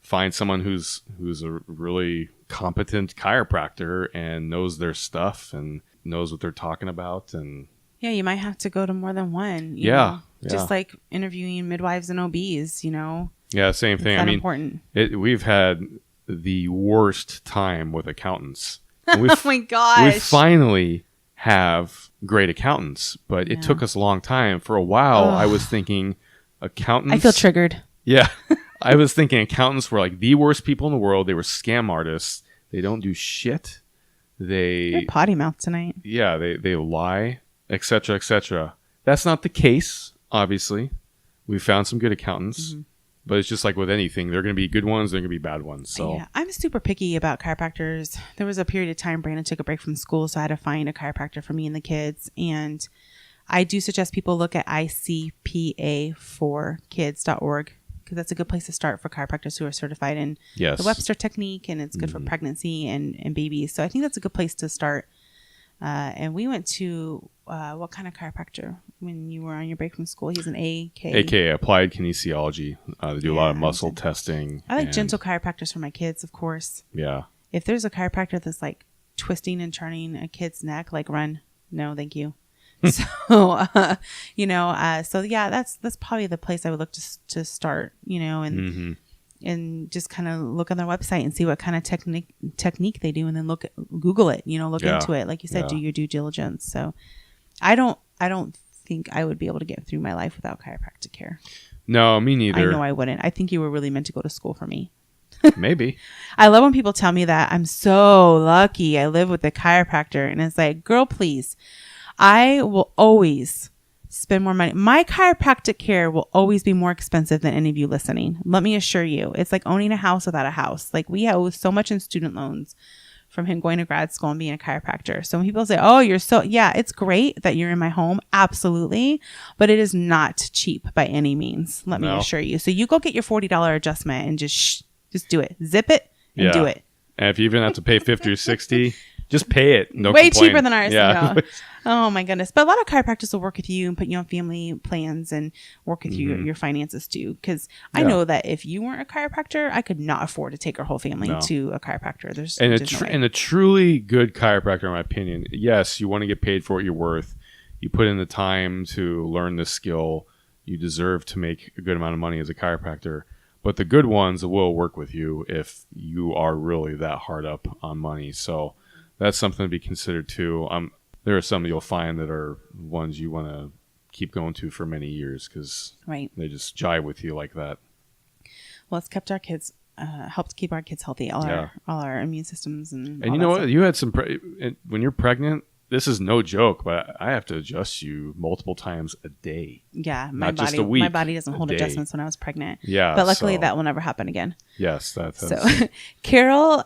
Speaker 1: find someone who's a really competent chiropractor and knows their stuff and knows what they're talking about. And
Speaker 2: yeah, you might have to go to more than one. You
Speaker 1: Yeah.
Speaker 2: know? Just like interviewing midwives and OBs,
Speaker 1: Yeah, same thing.
Speaker 2: It's important.
Speaker 1: We've had the worst time with accountants.
Speaker 2: Oh my gosh.
Speaker 1: We finally have great accountants, but it took us a long time. For a while, I was thinking accountants.
Speaker 2: I feel triggered.
Speaker 1: Yeah. I was thinking accountants were like the worst people in the world. They were scam artists. They don't do shit.
Speaker 2: You're potty mouth tonight.
Speaker 1: Yeah, they lie, etc., etc. That's not the case, obviously. We found some good accountants, but it's just like with anything. There are going to be good ones, there are going to be bad ones. So
Speaker 2: yeah, I'm super picky about chiropractors. There was a period of time Brandon took a break from school, so I had to find a chiropractor for me and the kids. And I do suggest people look at icpa4kids.org because that's a good place to start for chiropractors who are certified in the Webster technique, and it's good for pregnancy and babies. So I think that's a good place to start. And we went to what kind of chiropractor when you were on your break from school? He's an
Speaker 1: AKA Applied Kinesiology. They do a lot of muscle testing.
Speaker 2: I like gentle chiropractors for my kids, of course.
Speaker 1: Yeah.
Speaker 2: If there's a chiropractor that's like twisting and turning a kid's neck, like run. No, thank you. So, so yeah, that's probably the place I would look to start, and just kind of look on their website and see what kind of technique they do, and then Google it, look into it. Like you said, do your due diligence. So I don't think I would be able to get through my life without chiropractic care.
Speaker 1: No, me neither.
Speaker 2: I know I wouldn't. I think you were really meant to go to school for me.
Speaker 1: Maybe.
Speaker 2: I love when people tell me that. I'm so lucky I live with a chiropractor, and it's like, girl, please. I will always spend more money. My chiropractic care will always be more expensive than any of you listening. Let me assure you. It's like owning a house without a house. Like we owe so much in student loans from him going to grad school and being a chiropractor. So when people say, oh, it's great that you're in my home. Absolutely. But it is not cheap by any means. Let me assure you. So you go get your $40 adjustment and just do it. Zip it and do it.
Speaker 1: And if you even have to pay 50 or 60, just pay it. No
Speaker 2: Way
Speaker 1: complaint.
Speaker 2: cheaper than ours.
Speaker 1: Yeah.
Speaker 2: No. Oh my goodness. But a lot of chiropractors will work with you and put you on family plans and work with your finances too. Because I know that if you weren't a chiropractor, I could not afford to take our whole family to a chiropractor.
Speaker 1: And a truly good chiropractor, in my opinion, yes, you want to get paid for what you're worth. You put in the time to learn this skill. You deserve to make a good amount of money as a chiropractor. But the good ones will work with you if you are really that hard up on money. So that's something to be considered too. There are some you'll find that are ones you want to keep going to for many years because they just jive with you like that.
Speaker 2: Well, it's kept our kids, helped keep our kids healthy, all our immune systems. And
Speaker 1: you know what? You had some, when you're pregnant, this is no joke, but I have to adjust you multiple times a day.
Speaker 2: Yeah.
Speaker 1: Not just a week.
Speaker 2: My body doesn't hold adjustments when I was pregnant.
Speaker 1: Yeah.
Speaker 2: But luckily that will never happen again.
Speaker 1: Yes. That's
Speaker 2: so Kara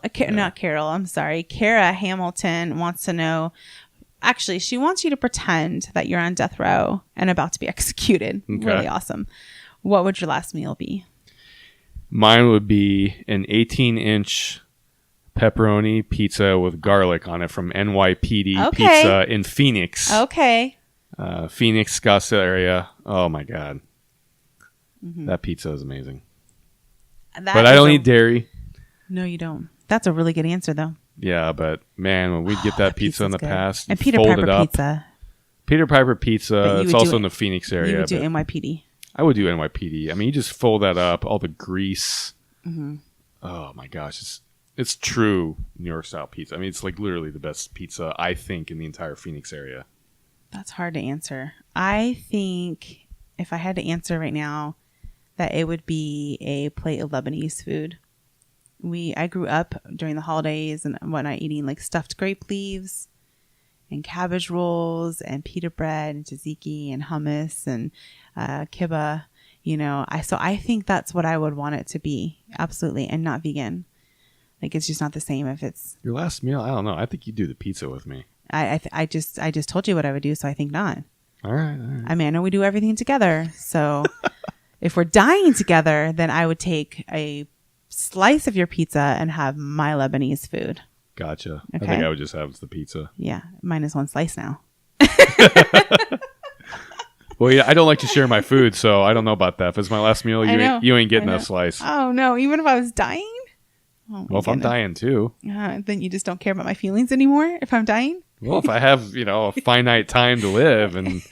Speaker 2: Hamilton wants to know, actually, she wants you to pretend that you're on death row and about to be executed. Okay. Really awesome. What would your last meal be?
Speaker 1: Mine would be an 18-inch pepperoni pizza with garlic on it from NYPD Pizza in Phoenix.
Speaker 2: Okay.
Speaker 1: Phoenix, Scottsdale area. Oh my God. That pizza is amazing. But I don't eat dairy.
Speaker 2: No, you don't. That's a really good answer though.
Speaker 1: Yeah, but man, when we'd get that pizza in the past,
Speaker 2: and Peter Piper Pizza.
Speaker 1: Peter Piper Pizza. It's also in the Phoenix area.
Speaker 2: You would do NYPD.
Speaker 1: I would do NYPD. I mean, you just fold that up, all the grease. Oh my gosh, it's true New York style pizza. I mean, it's like literally the best pizza I think in the entire Phoenix area.
Speaker 2: That's hard to answer. I think if I had to answer right now, that it would be a plate of Lebanese food. I grew up during the holidays and whatnot eating like stuffed grape leaves and cabbage rolls and pita bread and tzatziki and hummus and kibbeh. I think that's what I would want it to be. Absolutely. And not vegan. Like, it's just not the same if it's
Speaker 1: your last meal. I don't know. I think you do the pizza with me.
Speaker 2: I just told you what I would do. So I think not.
Speaker 1: All right.
Speaker 2: I mean, I know we do everything together. So if we're dying together, then I would take a slice of your pizza and have my Lebanese food.
Speaker 1: Gotcha.
Speaker 2: Okay.
Speaker 1: I think I would just have the pizza.
Speaker 2: Yeah. Mine is one slice now.
Speaker 1: Well, yeah, I don't like to share my food, so I don't know about that. If it's my last meal, you ain't getting a slice.
Speaker 2: Oh, no. Even if I was dying?
Speaker 1: Oh, well, if I'm dying too.
Speaker 2: Then you just don't care about my feelings anymore if I'm dying?
Speaker 1: Well, if I have, a finite time to live and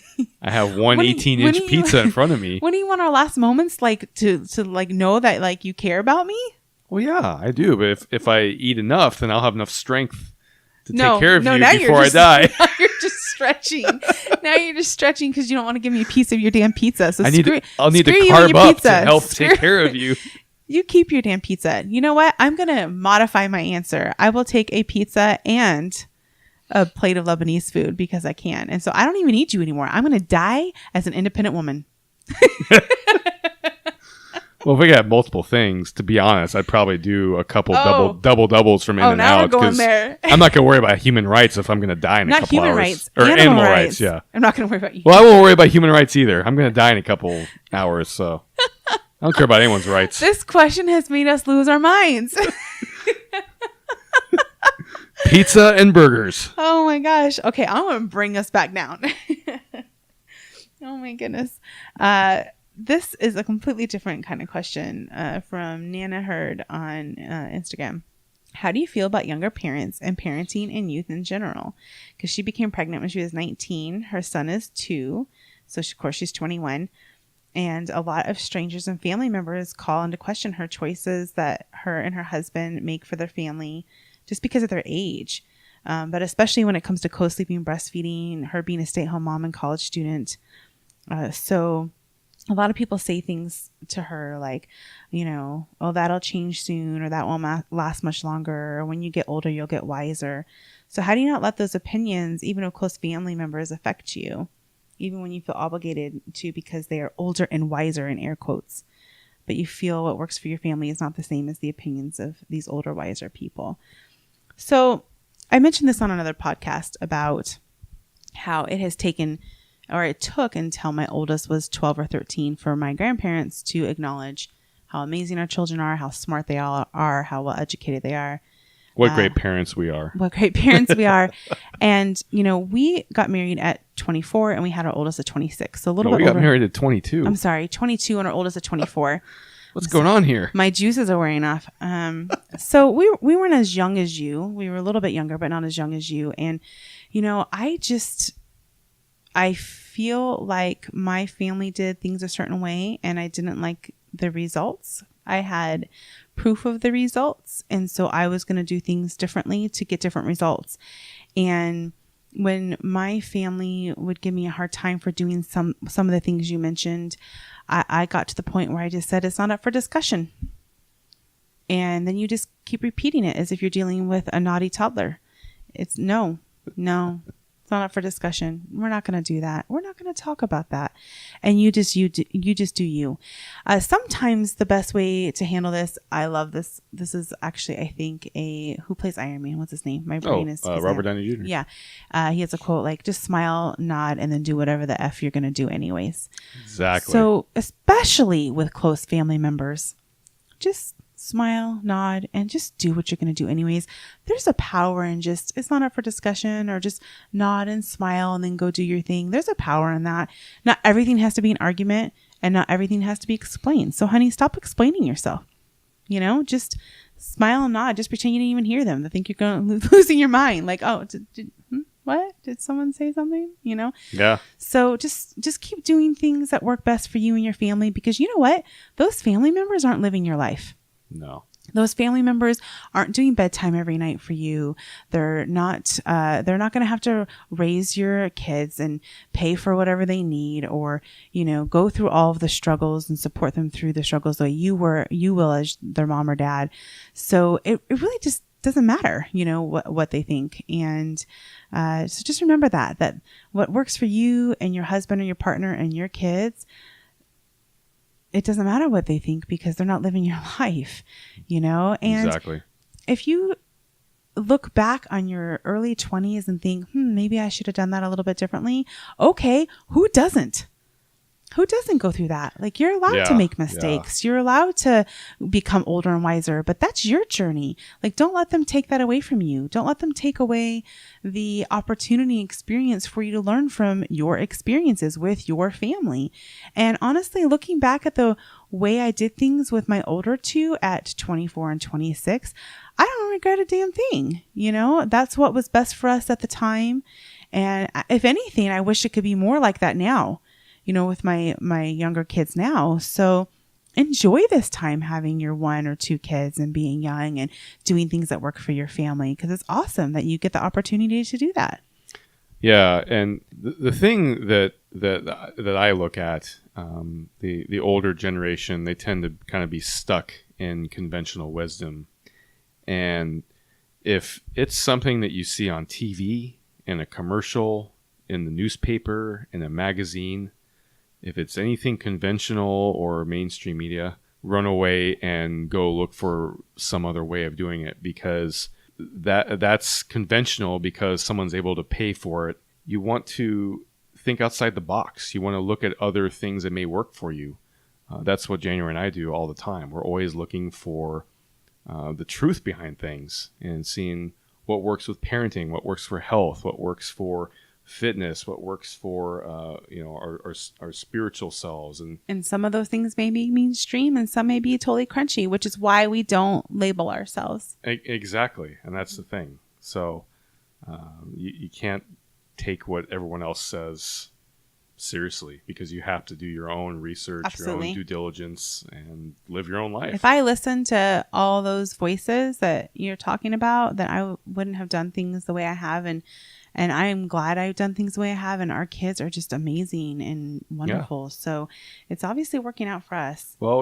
Speaker 1: I have one 18-inch pizza in front of me.
Speaker 2: When do you want our last moments to know that you care about me?
Speaker 1: Well, yeah, I do. But if I eat enough, then I'll have enough strength to take care of you before I die.
Speaker 2: You're just stretching. Now you're just stretching because you don't want to give me a piece of your damn pizza. So
Speaker 1: I'll need to carb up to help take care of you.
Speaker 2: You keep your damn pizza. You know what? I'm going to modify my answer. I will take a pizza and a plate of Lebanese food because I can. And so I don't even need you anymore. I'm going to die as an independent woman.
Speaker 1: Well, if we got multiple things, to be honest, I'd probably do a couple double doubles from In-N-Out.
Speaker 2: Because
Speaker 1: I'm not going to worry about human rights if I'm going to die in a couple hours.
Speaker 2: Not human rights.
Speaker 1: Or animal rights, yeah.
Speaker 2: I'm not going to worry about you.
Speaker 1: Well, I won't worry about human rights either. I'm going to die in a couple hours, so I don't care about anyone's rights.
Speaker 2: This question has made us lose our minds.
Speaker 1: Pizza and burgers.
Speaker 2: Oh my gosh. Okay, I want to bring us back down. Oh my goodness. This is a completely different kind of question from Nana Hurd on Instagram. How do you feel about younger parents and parenting and youth in general? Because she became pregnant when she was 19. Her son is 2. So, of course, she's 21. And a lot of strangers and family members call into question her choices that her and her husband make for their family just because of their age. But especially when it comes to co-sleeping, breastfeeding, her being a stay-at-home mom and college student. So a lot of people say things to her like, oh, that'll change soon, or that won't last much longer, or when you get older, you'll get wiser. So how do you not let those opinions, even of close family members, affect you, even when you feel obligated to because they are older and wiser, in air quotes, but you feel what works for your family is not the same as the opinions of these older, wiser people? So I mentioned this on another podcast about how it took until my oldest was 12 or 13 for my grandparents to acknowledge how amazing our children are, how smart they all are, how well educated they are.
Speaker 1: What great parents we are.
Speaker 2: What great parents we are. And, we got married at 24 and we had our oldest at 26. So a little bit older.
Speaker 1: We got married at 22.
Speaker 2: I'm sorry, 22 and our oldest at 24.
Speaker 1: What's going on here? My
Speaker 2: juices are wearing off. So we weren't as young as you. We were a little bit younger, but not as young as you. And, I feel like my family did things a certain way and I didn't like the results. I had proof of the results. And so I was going to do things differently to get different results. And when my family would give me a hard time for doing some of the things you mentioned, I got to the point where I just said, it's not up for discussion. And then you just keep repeating it as if you're dealing with a naughty toddler. It's no. It's not up for discussion. We're not going to do that. We're not going to talk about that. And you just do you. Sometimes the best way to handle this, I love this. This is actually, I think, who plays Iron Man? What's his name? My brain is
Speaker 1: Robert Downey Jr.
Speaker 2: Yeah. He has a quote like, just smile, nod, and then do whatever the F you're going to do anyways.
Speaker 1: Exactly.
Speaker 2: So especially with close family members, just smile, nod, and just do what you're going to do anyways. There's a power in it's not up for discussion, or just nod and smile and then go do your thing. There's a power in that. Not everything has to be an argument and not everything has to be explained. So honey, stop explaining yourself. Just smile and nod. Just pretend you didn't even hear them. They think you're losing your mind. Like, oh, what? Did someone say something?
Speaker 1: Yeah.
Speaker 2: So just keep doing things that work best for you and your family, because you know what? Those family members aren't living your life.
Speaker 1: No.
Speaker 2: Those family members aren't doing bedtime every night for you. They're not going to have to raise your kids and pay for whatever they need, or, go through all of the struggles and support them through the struggles that you will as their mom or dad. So it really just doesn't matter, what they think. And so just remember that what works for you and your husband or your partner and your kids, it doesn't matter what they think because they're not living your life, And
Speaker 1: Exactly.
Speaker 2: if you look back on your early 20s and think, maybe I should have done that a little bit differently. Okay. Who doesn't go through that? Like, you're allowed to make mistakes. You're allowed to become older and wiser, but that's your journey. Like, don't let them take that away from you. Don't let them take away the opportunity experience for you to learn from your experiences with your family. And honestly, looking back at the way I did things with my older two at 24 and 26, I don't regret a damn thing. That's what was best for us at the time. And if anything, I wish it could be more like that now, with my younger kids now. So enjoy this time having your 1 or 2 kids and being young and doing things that work for your family, because it's awesome that you get the opportunity to do that.
Speaker 1: Yeah. And the thing that I look at, the older generation, they tend to kind of be stuck in conventional wisdom. And if it's something that you see on TV, in a commercial, in the newspaper, in a magazine, if it's anything conventional or mainstream media, run away and go look for some other way of doing it, because that's conventional because someone's able to pay for it. You want to think outside the box. You want to look at other things that may work for you. That's what January and I do all the time. We're always looking for the truth behind things and seeing what works with parenting, what works for health, what works for fitness, what works for our spiritual selves. And
Speaker 2: some of those things may be mainstream and some may be totally crunchy, which is why we don't label ourselves.
Speaker 1: Exactly. And that's the thing. So you can't take what everyone else says seriously, because you have to do your own research,
Speaker 2: Absolutely.
Speaker 1: Your own due diligence, and live your own life.
Speaker 2: If I listened to all those voices that you're talking about, then I wouldn't have done things the way I have. And I'm glad I've done things the way I have. And our kids are just amazing and wonderful. Yeah. So it's obviously working out for us.
Speaker 1: Well,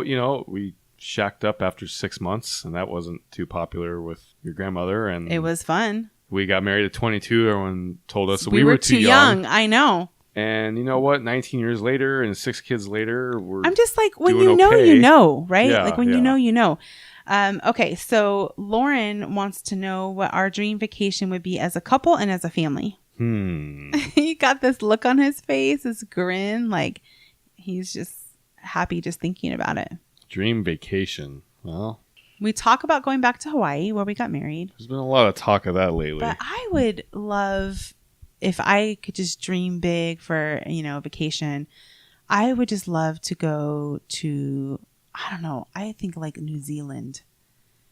Speaker 1: we shacked up after 6 months, and that wasn't too popular with your grandmother. And
Speaker 2: it was fun.
Speaker 1: We got married at 22. Everyone told us
Speaker 2: we were too young. I know.
Speaker 1: And you know what? 19 years later and 6 kids later,
Speaker 2: I'm just like, when
Speaker 1: doing
Speaker 2: right?
Speaker 1: Yeah,
Speaker 2: like when you know. Okay, so Lauren wants to know what our dream vacation would be as a couple and as a family. He got this look on his face, this grin, like he's just happy just thinking about it.
Speaker 1: Dream vacation. Well,
Speaker 2: we talk about going back to Hawaii where we got married.
Speaker 1: There's been a lot of talk of that lately.
Speaker 2: But I would love, if I could just dream big for, a vacation, I would just love to go to, I don't know, I think like New Zealand.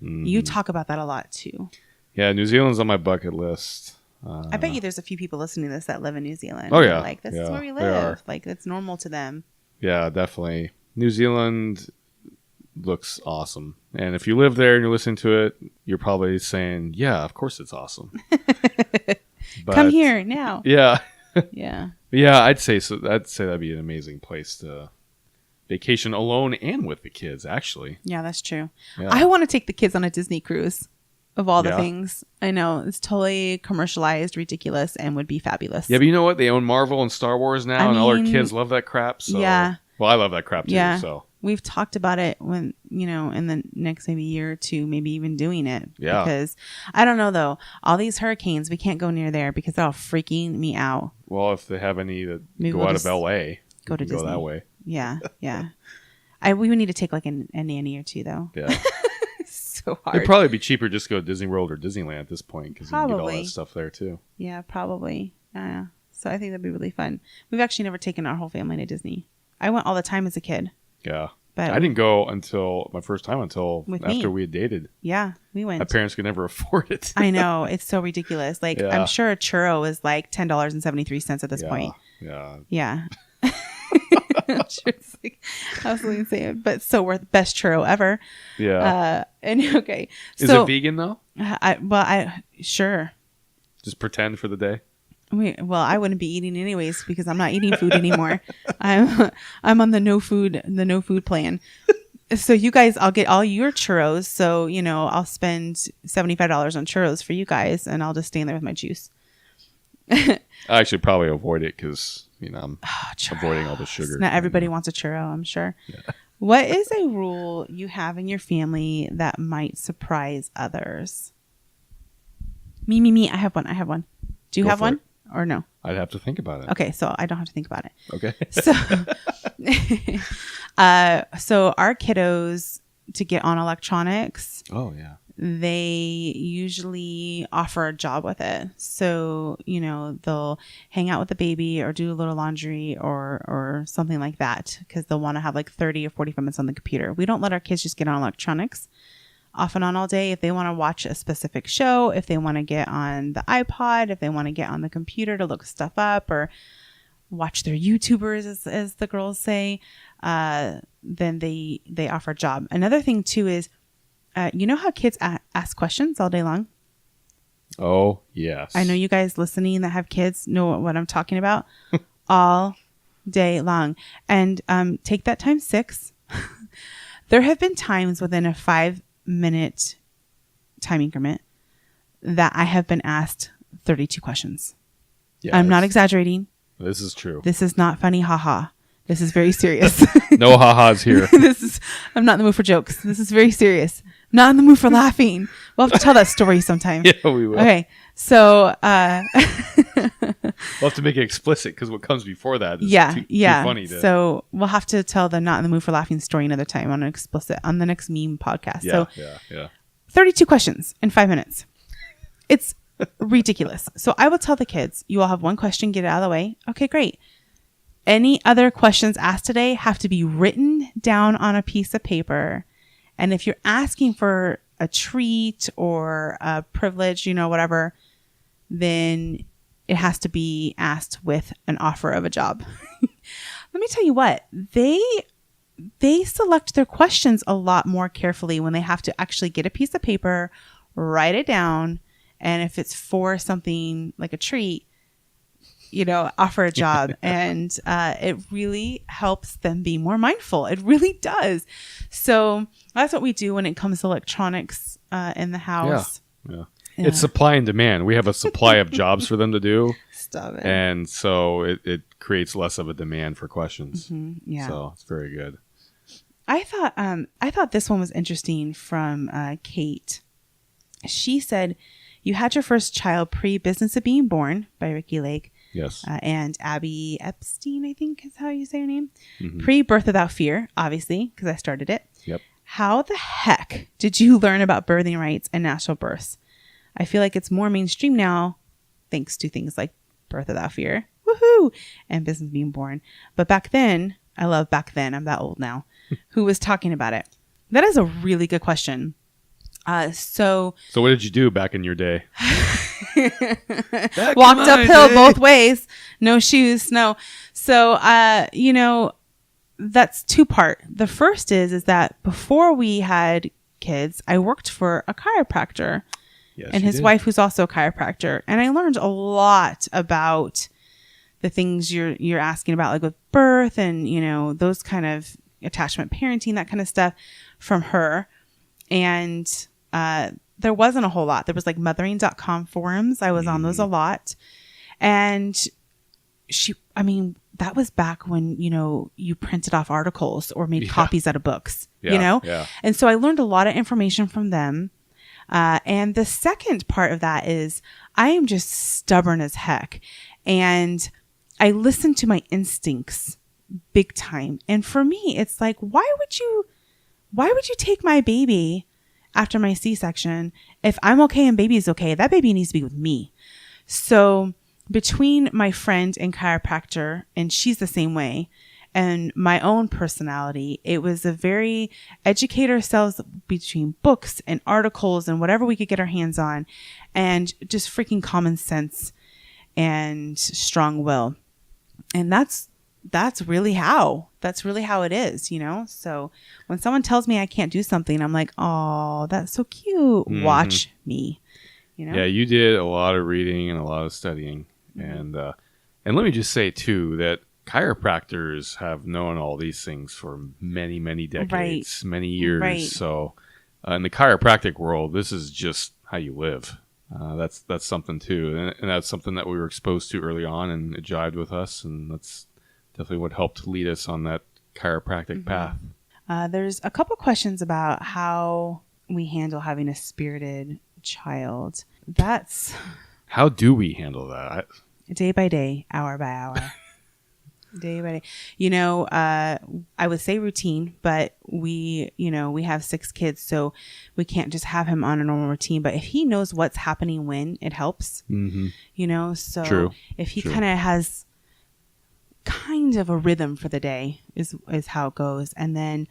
Speaker 2: You talk about that a lot too.
Speaker 1: Yeah, New Zealand's on my bucket list.
Speaker 2: I bet you there's a few people listening to this that live in New Zealand.
Speaker 1: Oh, yeah.
Speaker 2: Like, this is where we live. Like, it's normal to them.
Speaker 1: Yeah, definitely. New Zealand looks awesome. And if you live there and you're listening to it, you're probably saying, yeah, of course it's awesome.
Speaker 2: But, come here now.
Speaker 1: Yeah.
Speaker 2: Yeah.
Speaker 1: Yeah, I'd say so. I'd say that'd be an amazing place to vacation alone and with the kids, actually.
Speaker 2: Yeah, that's true.
Speaker 1: Yeah.
Speaker 2: I want to take the kids on a Disney cruise of all the things. I know it's totally commercialized, ridiculous, and would be fabulous.
Speaker 1: Yeah, but you know what? They own Marvel and Star Wars now, and all our kids love that crap. So.
Speaker 2: Yeah.
Speaker 1: Well, I love that crap too.
Speaker 2: Yeah.
Speaker 1: So
Speaker 2: we've talked about it when, in the next maybe year or two, maybe even doing it.
Speaker 1: Yeah.
Speaker 2: Because I don't know though, all these hurricanes, we can't go near there because they're all freaking me out.
Speaker 1: Well, if they have any that
Speaker 2: maybe
Speaker 1: go out of LA,
Speaker 2: go to Disney.
Speaker 1: Go that way.
Speaker 2: Yeah. Yeah. We would need to take like a nanny or two though.
Speaker 1: Yeah.
Speaker 2: So hard.
Speaker 1: It'd probably be cheaper just to go to Disney World or Disneyland at this point, because you can get all that stuff there too.
Speaker 2: Yeah, probably. Yeah. So I think that'd be really fun. We've actually never taken our whole family to Disney. I went all the time as a kid.
Speaker 1: Yeah. But I didn't go until after we had dated.
Speaker 2: Yeah, we went.
Speaker 1: My parents could never afford it.
Speaker 2: I know. It's so ridiculous. Like, I'm sure a churro is like $10.73 at this point.
Speaker 1: Yeah.
Speaker 2: Yeah. I'm sure it's like absolutely insane, but so worth best churro ever.
Speaker 1: Yeah.
Speaker 2: And okay.
Speaker 1: Is it vegan though?
Speaker 2: Sure.
Speaker 1: Just pretend for the day.
Speaker 2: I wouldn't be eating anyways because I'm not eating food anymore. I'm on the no food plan. So you guys, I'll get all your churros. So, I'll spend $75 on churros for you guys, and I'll just stand there with my juice.
Speaker 1: I actually probably avoid it because, I'm avoiding all the sugar.
Speaker 2: Not everybody wants a churro, I'm sure. Yeah. What is a rule you have in your family that might surprise others? Me. I have one. Do you have one or no?
Speaker 1: I'd have to think about it.
Speaker 2: Okay, so I don't have to think about it.
Speaker 1: Okay.
Speaker 2: So our kiddos, to get on electronics.
Speaker 1: Oh, yeah.
Speaker 2: They usually offer a job with it. So, they'll hang out with the baby or do a little laundry or something like that because they'll want to have like 30 or 45 minutes on the computer. We don't let our kids just get on electronics off and on all day. If they want to watch a specific show, if they want to get on the iPod, if they want to get on the computer to look stuff up or watch their YouTubers, as the girls say, then they offer a job. Another thing too is, you know how kids ask questions all day long?
Speaker 1: Oh, yes.
Speaker 2: I know you guys listening that have kids know what I'm talking about. All day long. And take that times 6. There have been times within a 5-minute time increment that I have been asked 32 questions. Yeah, I'm not exaggerating.
Speaker 1: This is true.
Speaker 2: This is not funny, haha. This is very serious.
Speaker 1: No ha-has here.
Speaker 2: I'm not in the mood for jokes. This is very serious. Not in the mood for laughing. We'll have to tell that story sometime.
Speaker 1: Yeah, we will.
Speaker 2: Okay. So,
Speaker 1: we'll have to make it explicit because what comes before that is too funny.
Speaker 2: So we'll have to tell the not in the mood for laughing story another time on the next meme podcast.
Speaker 1: Yeah.
Speaker 2: 32 questions in 5 minutes. It's ridiculous. So I will tell the kids, you all have one question, get it out of the way. Okay, great. Any other questions asked today have to be written down on a piece of paper. And if you're asking for a treat or a privilege, whatever, then it has to be asked with an offer of a job. Let me tell you what, they select their questions a lot more carefully when they have to actually get a piece of paper, write it down. And if it's for something like a treat, offer a job. And it really helps them be more mindful. It really does. So that's what we do when it comes to electronics in the house.
Speaker 1: Yeah. It's supply and demand. We have a supply of jobs for them to do.
Speaker 2: Stop it.
Speaker 1: And so it creates less of a demand for questions.
Speaker 2: Mm-hmm. Yeah.
Speaker 1: So it's very good.
Speaker 2: I thought this one was interesting from Kate. She said, you had your first child pre-Business of Being Born by Ricky Lake.
Speaker 1: Yes.
Speaker 2: And Abby Epstein, I think is how you say her name.
Speaker 1: Mm-hmm.
Speaker 2: Pre-Birth Without Fear, obviously, because I started it.
Speaker 1: Yep.
Speaker 2: How the heck did you learn about birthing rights and natural births? I feel like it's more mainstream now, thanks to things like Birth Without Fear, woohoo, and Business Being Born. But back then, I love back then, I'm that old now, who was talking about it? That is a really good question. So
Speaker 1: what did you do back in your day?
Speaker 2: Walked uphill both ways. No shoes. No. So, that's 2-part. The first is that before we had kids, I worked for a chiropractor and his wife, who's also a chiropractor. And I learned a lot about the things you're asking about, like with birth and, those kind of attachment parenting, that kind of stuff from her. And, there wasn't a whole lot. There was like mothering.com forums. I was on those a lot. And that was back when, you printed off articles or made copies out of books,
Speaker 1: Yeah.
Speaker 2: And so I learned a lot of information from them. And the second part of that is I am just stubborn as heck. And I listen to my instincts big time. And for me, it's like, why would you take my baby after my C-section? If I'm okay and baby's okay, that baby needs to be with me. So between my friend and chiropractor, and she's the same way, and my own personality, it was a very educate ourselves between books and articles and whatever we could get our hands on, and just freaking common sense and strong will. And that's really how it is, So when someone tells me I can't do something, I'm like, oh, that's so cute. Mm-hmm. Watch me,
Speaker 1: Yeah, you did a lot of reading and a lot of studying. Mm-hmm. And let me just say too, that chiropractors have known all these things for many, many decades, many years.
Speaker 2: Right.
Speaker 1: So in the chiropractic world, this is just how you live. That's something too. And that's something that we were exposed to early on, and it jived with us. And that's definitely what helped lead us on that chiropractic path.
Speaker 2: There's a couple questions about how we handle having a spirited child.
Speaker 1: How do we handle that?
Speaker 2: Day by day, hour by hour. Day by day. I would say routine, but we have 6 kids, so we can't just have him on a normal routine. But if he knows what's happening when, it helps. Mm-hmm. So
Speaker 1: True.
Speaker 2: If he kind of has kind of a rhythm for the day is how it goes. And then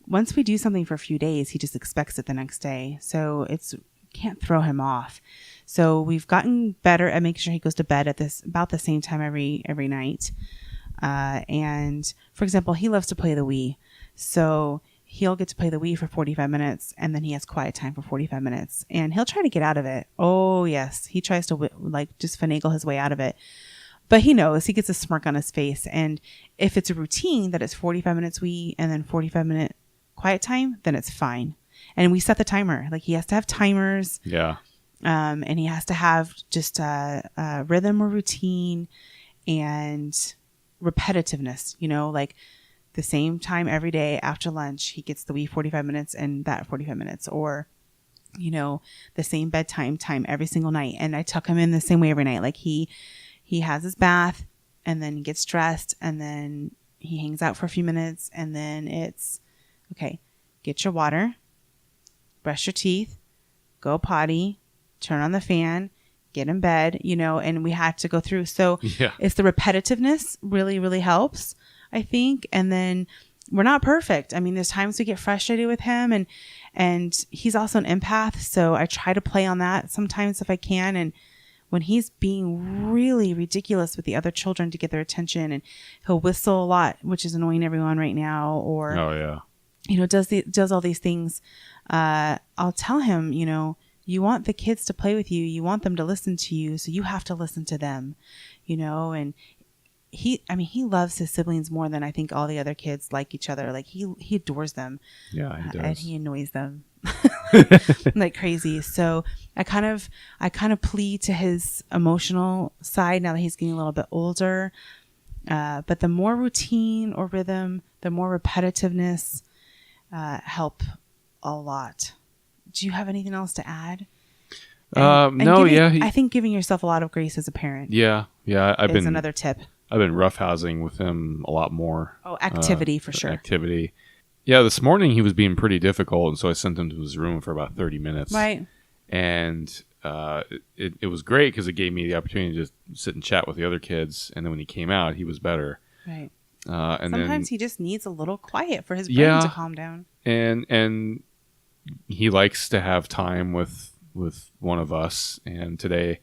Speaker 2: once we do something for a few days, he just expects it the next day. So can't throw him off. So we've gotten better at making sure he goes to bed at about the same time every night. And for example, he loves to play the Wii. So he'll get to play the Wii for 45 minutes, and then he has quiet time for 45 minutes, and he'll try to get out of it. Oh yes. He tries to just finagle his way out of it, but he knows. He gets a smirk on his face. And if it's a routine that it's 45 minutes Wii and then 45-minute quiet time, then it's fine. And we set the timer. He has to have timers.
Speaker 1: Yeah.
Speaker 2: And he has to have just a rhythm or routine and repetitiveness, the same time every day after lunch, he gets the Wii 45 minutes and that 45 minutes, or, the same bedtime time every single night. And I tuck him in the same way every night. He has his bath, and then he gets dressed, and then he hangs out for a few minutes, and then it's, okay, get your water, brush your teeth, go potty, turn on the fan, get in bed, and we had to go through. So It's the repetitiveness really, really helps, I think. And then we're not perfect. I mean, there's times we get frustrated with him, and he's also an empath. So I try to play on that sometimes if I can. And when he's being really ridiculous with the other children to get their attention, and he'll whistle a lot, which is annoying everyone right now, or, does all these things. I'll tell him, you want the kids to play with you. You want them to listen to you. So you have to listen to them, and he loves his siblings more than I think all the other kids like each other. He adores them.
Speaker 1: Yeah, he does.
Speaker 2: And he annoys them like crazy. So I kind of plead to his emotional side now that he's getting a little bit older. But the more routine or rhythm, the more repetitiveness help a lot. Do you have anything else to add? I think giving yourself a lot of grace as a parent.
Speaker 1: Yeah.
Speaker 2: Is another tip.
Speaker 1: I've been roughhousing with him a lot more.
Speaker 2: Oh, activity for sure.
Speaker 1: Activity. Yeah, this morning he was being pretty difficult, and so I sent him to his room for about 30 minutes.
Speaker 2: Right.
Speaker 1: And it was great because it gave me the opportunity to just sit and chat with the other kids, and then when he came out, he was better.
Speaker 2: Right.
Speaker 1: And
Speaker 2: sometimes he just needs a little quiet for his brain to calm down.
Speaker 1: And he likes to have time with one of us. And today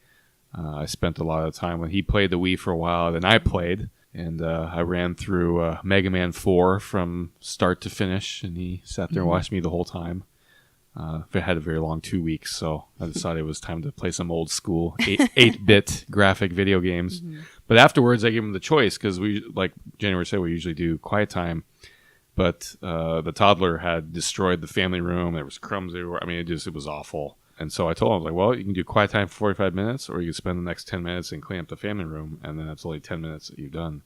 Speaker 1: I spent a lot of time when he played the Wii for a while. Then I played, and I ran through Mega Man 4 from start to finish, and he sat there and watched me the whole time. I had a very long 2 weeks, so I decided it was time to play some old school 8-bit graphic video games. Mm-hmm. But afterwards, I gave him the choice because we, like January said, we usually do quiet time. But the toddler had destroyed the family room. There was crumbs everywhere. I mean, it was awful. And so I told him, I was like, well, you can do quiet time for 45 minutes, or you can spend the next 10 minutes and clean up the family room, and then that's only 10 minutes that you've done.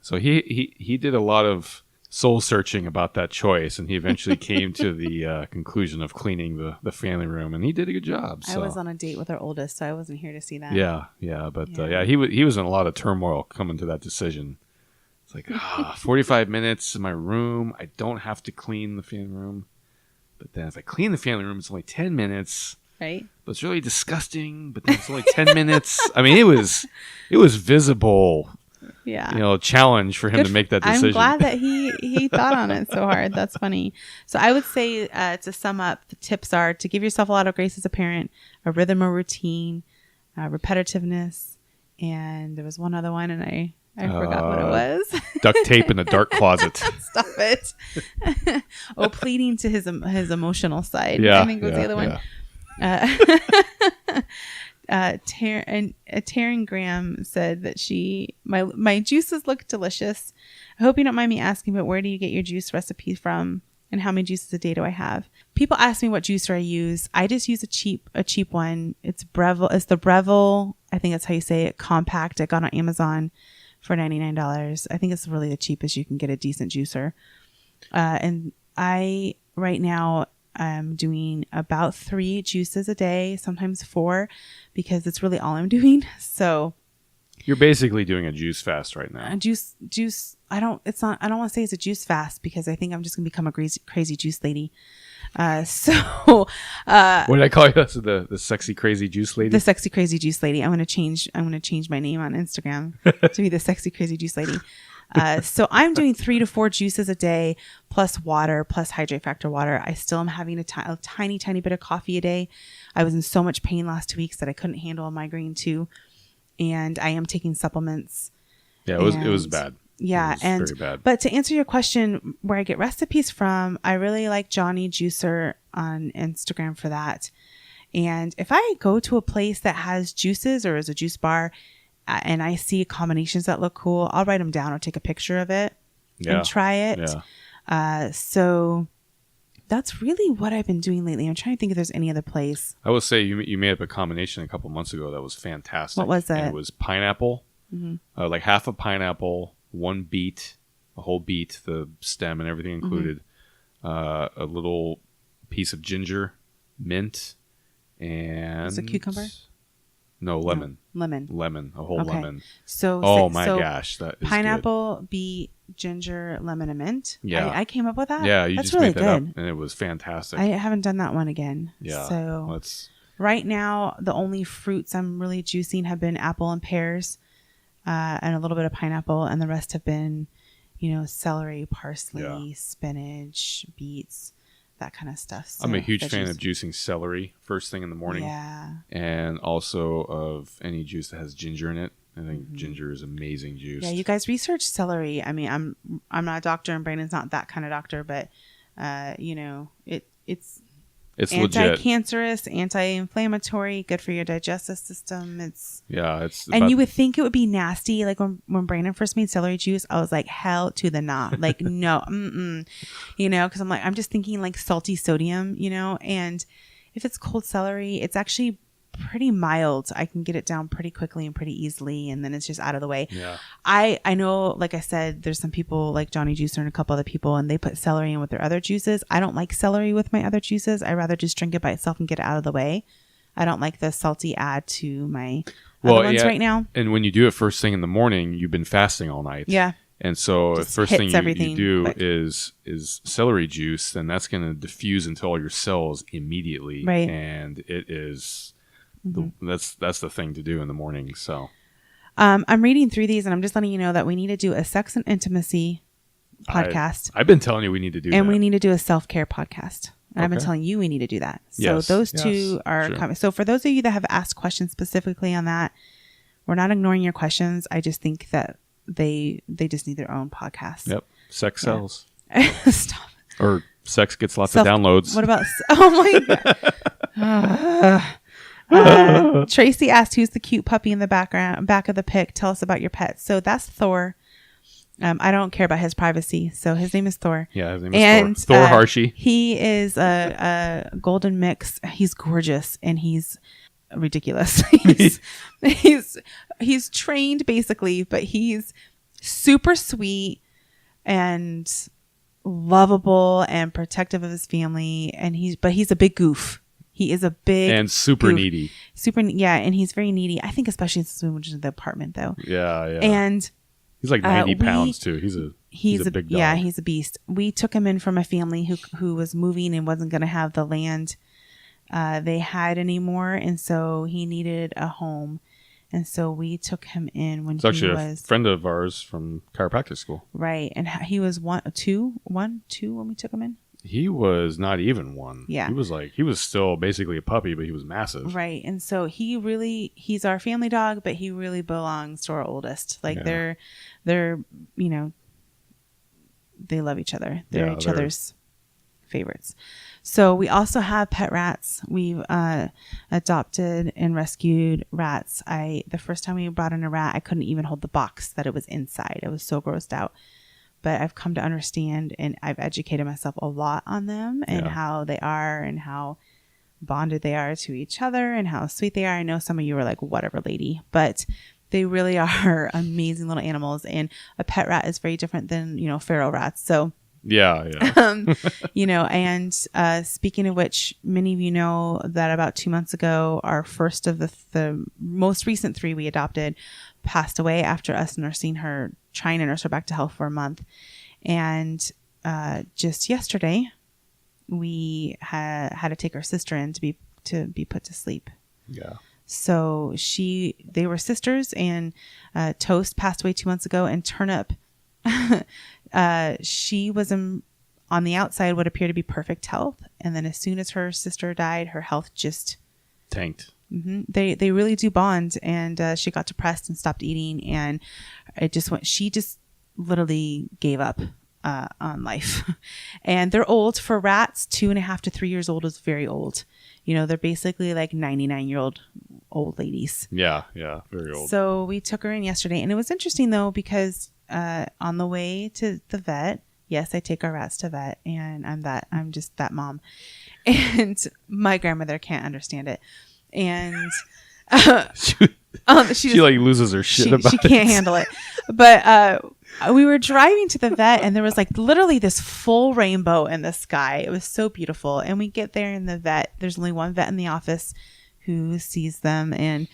Speaker 1: So he did a lot of soul searching about that choice, and he eventually came to the conclusion of cleaning the family room, and he did a good job. So.
Speaker 2: I was on a date with our oldest, so I wasn't here to see that.
Speaker 1: But he was in a lot of turmoil coming to that decision. It's like 45 minutes in my room. I don't have to clean the family room, but then if I clean the family room, it's only 10 minutes.
Speaker 2: Right.
Speaker 1: But it's really disgusting. But then it's only 10 minutes. I mean, it was visible.
Speaker 2: Yeah.
Speaker 1: Challenge for him to make that decision.
Speaker 2: I'm glad that he thought on it so hard. That's funny. So I would say to sum up, the tips are to give yourself a lot of grace as a parent, a rhythm or routine, repetitiveness, and there was one other one, and I forgot what it was.
Speaker 1: Duct tape in a dark closet.
Speaker 2: Stop it. Pleading to his emotional side.
Speaker 1: Yeah,
Speaker 2: I think was the other one. Taryn Graham said that my juices look delicious. I hope you don't mind me asking, but where do you get your juice recipe from? And how many juices a day do I have? People ask me what juicer I use. I just use a cheap one. It's Breville. It's the Breville. I think that's how you say it. Compact. I got on Amazon for $99. I think it's really the cheapest you can get a decent juicer. And I right now I'm doing about 3 juices a day, sometimes 4, because it's really all I'm doing. So
Speaker 1: you're basically doing a juice fast right now.
Speaker 2: Juice. I don't want to say it's a juice fast because I think I'm just gonna become a crazy juice lady. What
Speaker 1: did I call you? That's the sexy crazy juice lady.
Speaker 2: The sexy crazy juice lady. I'm gonna change my name on Instagram to be the sexy crazy juice lady. So I'm doing 3 to 4 juices a day, plus water, plus hydrate factor water. I still am having a tiny bit of coffee a day. I was in so much pain last 2 weeks that I couldn't handle a migraine too, and I am taking supplements.
Speaker 1: Yeah, it was bad.
Speaker 2: Yeah,
Speaker 1: it was very bad.
Speaker 2: But to answer your question, where I get recipes from, I really like Johnny Juicer on Instagram for that. And if I go to a place that has juices or is a juice bar, and I see combinations that look cool, I'll write them down or take a picture of it and try it.
Speaker 1: Yeah.
Speaker 2: So that's really what I've been doing lately. I'm trying to think if there's any other place.
Speaker 1: I will say you made up a combination a couple months ago that was fantastic.
Speaker 2: What was it?
Speaker 1: And it was pineapple, like half a pineapple, 1 beet, a whole beet, the stem and everything included, a little piece of ginger, mint, and...
Speaker 2: Is it cucumber?
Speaker 1: No, lemon.
Speaker 2: No,
Speaker 1: lemon, a whole lemon.
Speaker 2: So,
Speaker 1: gosh, that is
Speaker 2: pineapple, beet, ginger, lemon, and mint.
Speaker 1: Yeah,
Speaker 2: I came up with that.
Speaker 1: Yeah,
Speaker 2: That's
Speaker 1: just
Speaker 2: really
Speaker 1: made that
Speaker 2: good.
Speaker 1: up, and it was fantastic.
Speaker 2: I haven't done that one again.
Speaker 1: Yeah,
Speaker 2: so right now the only fruits I'm really juicing have been apple and pears, and a little bit of pineapple, and the rest have been, celery, parsley, spinach, beets. That kind of stuff. So
Speaker 1: I'm a huge fan of juicing celery first thing in the morning.
Speaker 2: Yeah.
Speaker 1: And also of any juice that has ginger in it. I think ginger is amazing juice.
Speaker 2: Yeah, you guys research celery. I mean, I'm not a doctor, and Brandon's not that kind of doctor, but it's anti-cancerous, anti-inflammatory, good for your digestive system. And you would think it would be nasty. Like when Brandon first made celery juice, I was like, hell to the nah. Like, no, because I'm just thinking like salty sodium, and if it's cold celery, it's actually pretty mild. I can get it down pretty quickly and pretty easily, and then it's just out of the way.
Speaker 1: Yeah.
Speaker 2: I know, like I said, there's some people like Johnny Juicer and a couple other people, and they put celery in with their other juices. I don't like celery with my other juices. I rather just drink it by itself and get it out of the way. I don't like the salty add to my other ones right now.
Speaker 1: And when you do it first thing in the morning, you've been fasting all night.
Speaker 2: Yeah.
Speaker 1: And so the first thing you do
Speaker 2: quick.
Speaker 1: is celery juice, and that's going to diffuse into all your cells immediately.
Speaker 2: Right.
Speaker 1: And it is... that's the thing to do in the morning. So
Speaker 2: I'm reading through these, and I'm just letting you know that we need to do a sex and intimacy podcast.
Speaker 1: I've been telling you we need to do that.
Speaker 2: And we need to do a self-care podcast. And I've been telling you we need to do that. So those two are coming. So for those of you that have asked questions specifically on that, we're not ignoring your questions. I just think that they just need their own podcast.
Speaker 1: Yep. Sex sells.
Speaker 2: Stop.
Speaker 1: Or sex gets lots of downloads.
Speaker 2: What about... Oh my God. Tracy asked, who's the cute puppy in the back of the pic? Tell us about your pet. So that's Thor. I don't care about his privacy. So his name is Thor.
Speaker 1: Yeah, his name is Thor. Thor Harshey.
Speaker 2: He is a golden mix. He's gorgeous and he's ridiculous. He's trained basically, but he's super sweet and lovable and protective of his family. And he's a big goof. He is a big
Speaker 1: and super needy.
Speaker 2: And he's very needy. I think especially since we went into the apartment though.
Speaker 1: Yeah.
Speaker 2: And
Speaker 1: he's like 90 pounds too. He's a big dog.
Speaker 2: Yeah, he's a beast. We took him in from a family who was moving and wasn't going to have the land they had anymore, and so he needed a home. And so we took him in when he was
Speaker 1: a friend of ours from chiropractic school.
Speaker 2: Right, and he was two when we took him in.
Speaker 1: He was not even 1.
Speaker 2: Yeah.
Speaker 1: He was still basically a puppy, but he was massive.
Speaker 2: Right. And so he's our family dog, but he really belongs to our oldest. Like they're, they love each other. They're each other's favorites. So we also have pet rats. We've adopted and rescued rats. The first time we brought in a rat, I couldn't even hold the box that it was inside. I was so grossed out. But I've come to understand, and I've educated myself a lot on them and how they are and how bonded they are to each other and how sweet they are. I know some of you are like, whatever, lady, but they really are amazing little animals. And a pet rat is very different than, feral rats. So and speaking of which, many of you know that about 2 months ago, our first of the most recent 3 we adopted passed away after us trying to nurse her back to health for a month. And just yesterday, we had to take our sister in to be put to sleep.
Speaker 1: Yeah.
Speaker 2: So they were sisters, and Toast passed away 2 months ago, and Turnip, she was on the outside what appeared to be perfect health, and then as soon as her sister died, her health just
Speaker 1: tanked.
Speaker 2: Mm-hmm. They really do bond, and she got depressed and stopped eating, and she just literally gave up on life. And they're old for rats. 2.5 to 3 years old is very old. They're basically like 99-year-old old ladies.
Speaker 1: Yeah, very old.
Speaker 2: So we took her in yesterday, and it was interesting though, because on the way to the vet, yes, I take our rats to vet, and I'm just that mom, and my grandmother can't understand it. And she like
Speaker 1: loses her shit about it.
Speaker 2: She can't handle it. But we were driving to the vet, and there was like literally this full rainbow in the sky. It was so beautiful. And we get there in the vet. There's only one vet in the office who sees them. And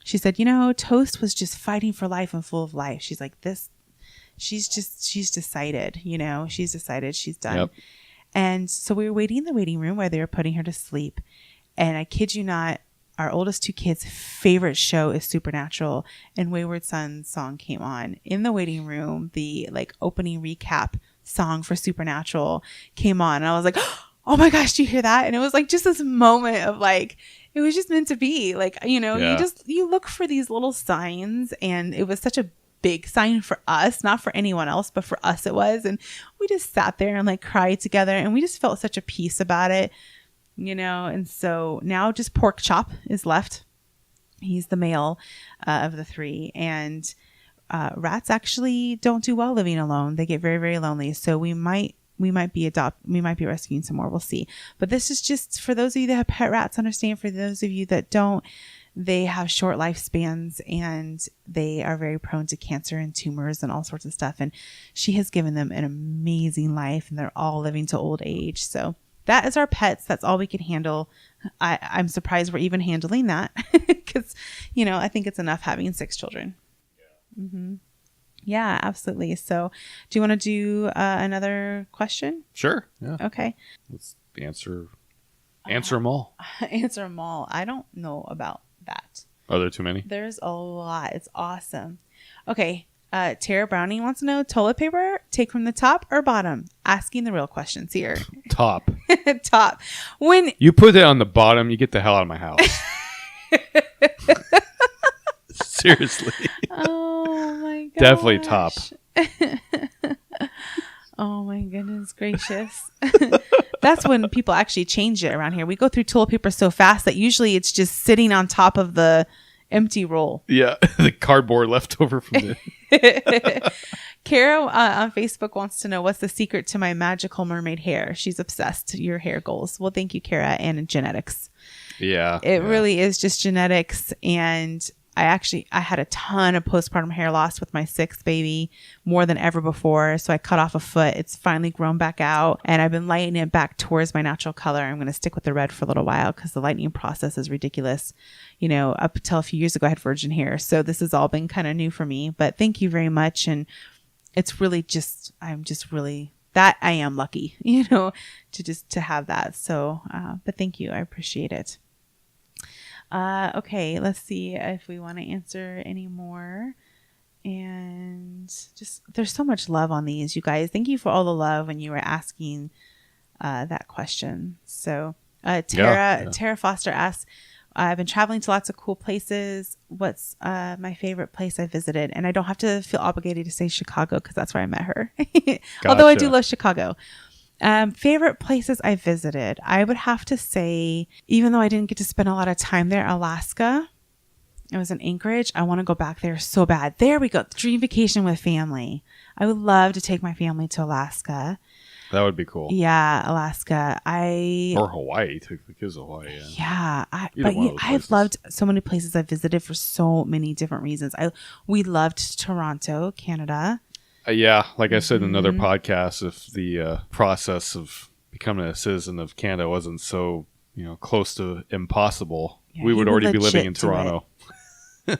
Speaker 2: she said, Toast was just fighting for life and full of life. She's like, she's decided, she's decided she's done. Yep. And so we were waiting in the waiting room where they were putting her to sleep. And I kid you not, our oldest 2 kids' favorite show is Supernatural, and Wayward Son's song came on in the waiting room. The opening recap song for Supernatural came on, and I was like, oh my gosh, do you hear that? And it was like just this moment of it was just meant to be. You look for these little signs, and it was such a big sign for us, not for anyone else, but for us it was. And we just sat there and cried together, and we just felt such a peace about it. And so now just Pork Chop is left. He's the male of the 3. And rats actually don't do well living alone. They get very, very lonely. So we might be rescuing some more. We'll see. But this is just for those of you that have pet rats, understand. For those of you that don't, they have short lifespans, and they are very prone to cancer and tumors and all sorts of stuff. And she has given them an amazing life, and they're all living to old age. So that is our pets. That's all we can handle. I'm surprised we're even handling that because, I think it's enough having 6 children. Yeah. Mm-hmm. Yeah, absolutely. So do you want to do another question?
Speaker 1: Sure. Yeah.
Speaker 2: Okay.
Speaker 1: Let's answer them all.
Speaker 2: Answer them all. I don't know about that.
Speaker 1: Are there too many?
Speaker 2: There's a lot. It's awesome. Okay. Tara Browning wants to know, toilet paper, take from the top or bottom? Asking the real questions here.
Speaker 1: Top.
Speaker 2: Top. When
Speaker 1: you put it on the bottom, you get the hell out of my house. Seriously.
Speaker 2: Oh my god.
Speaker 1: Definitely top.
Speaker 2: Oh my goodness gracious. That's when people actually change it around here. We go through toilet paper so fast that usually it's just sitting on top of the empty roll.
Speaker 1: Yeah, the cardboard left over from the...
Speaker 2: Kara on Facebook wants to know, what's the secret to my magical mermaid hair? She's obsessed. Your hair goals. Well, thank you, Kara, and genetics.
Speaker 1: Yeah.
Speaker 2: It really is just genetics. And I had a ton of postpartum hair loss with my 6th baby, more than ever before. So I cut off a foot. It's finally grown back out, and I've been lightening it back towards my natural color. I'm going to stick with the red for a little while because the lightening process is ridiculous. Up until a few years ago, I had virgin hair. So this has all been kind of new for me, but thank you very much. And it's really I'm just really that I am lucky, to have that. So, but thank you. I appreciate it. Okay, let's see if we want to answer any more. And just, there's so much love on these, you guys. Thank you for all the love when you were asking that question. So Tara Foster asks, I've been traveling to lots of cool places. What's my favorite place I visited? And I don't have to feel obligated to say Chicago because that's where I met her. Although I do love Chicago. Favorite places I visited. I would have to say, even though I didn't get to spend a lot of time there, Alaska. I was in Anchorage. I want to go back there so bad. There we go. Dream vacation with family. I would love to take my family to Alaska.
Speaker 1: That would be cool.
Speaker 2: Yeah, Alaska.
Speaker 1: Or Hawaii. Take the kids to Hawaii.
Speaker 2: Yeah. I've loved so many places I've visited for so many different reasons. We loved Toronto, Canada.
Speaker 1: Yeah, like I said in another podcast, if the process of becoming a citizen of Canada wasn't so, close to impossible, we would already be living in Toronto.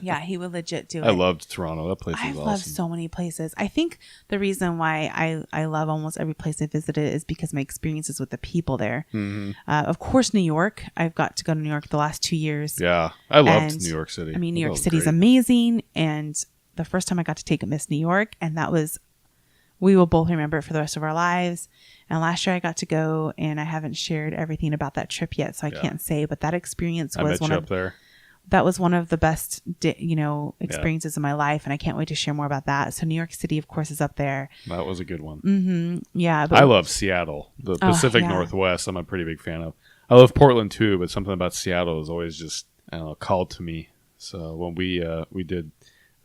Speaker 2: Yeah, he would legit do it.
Speaker 1: I loved Toronto. That place is awesome.
Speaker 2: I've loved so many places. I think the reason why I love almost every place I visited is because my experiences with the people there. Mm-hmm. Of course, New York. I've got to go to New York the last 2 years.
Speaker 1: Yeah, I loved New York City.
Speaker 2: I mean, New York City is amazing. And the first time I got to take Miss New York, and we will both remember it for the rest of our lives. And last year I got to go, and I haven't shared everything about that trip yet, so I can't say. But that experience was that was one of the best, experiences in my life, and I can't wait to share more about that. So New York City, of course, is up there.
Speaker 1: That was a good one.
Speaker 2: Mm-hmm. Yeah,
Speaker 1: I love Seattle, the Pacific Northwest. I'm a pretty big fan of. I love Portland too, but something about Seattle is always just called to me. So when we did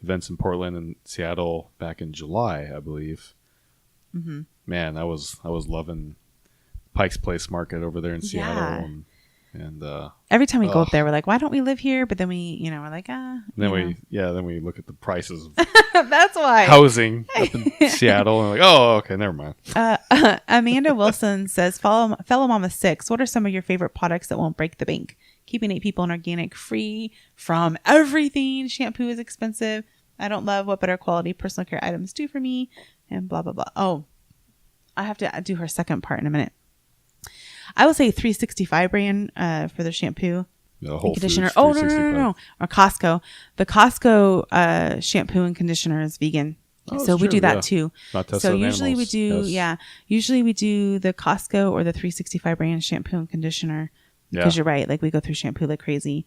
Speaker 1: events in Portland and Seattle back in July, I believe. Mm-hmm. Man, I was loving Pike's Place Market over there in Seattle, and
Speaker 2: every time we go up there, we're like, why don't we live here? But then we, we're like,
Speaker 1: Then we look at the prices of
Speaker 2: that's why
Speaker 1: housing up in Seattle, and we're like, oh, okay, never mind.
Speaker 2: Amanda Wilson says, fellow Mama 6, what are some of your favorite products that won't break the bank? Keeping 8 people in organic, free from everything. Shampoo is expensive. I don't love what better quality personal care items do for me, and blah, blah, blah. Oh, I have to do her second part in a minute. I will say 365 brand for the shampoo and conditioner. Oh, no. Or Costco. The Costco shampoo and conditioner is vegan.
Speaker 1: Oh,
Speaker 2: so we do that too.
Speaker 1: So
Speaker 2: usually we do, usually we do the Costco or the 365 brand shampoo and conditioner. Because you're right. Like we go through shampoo like crazy.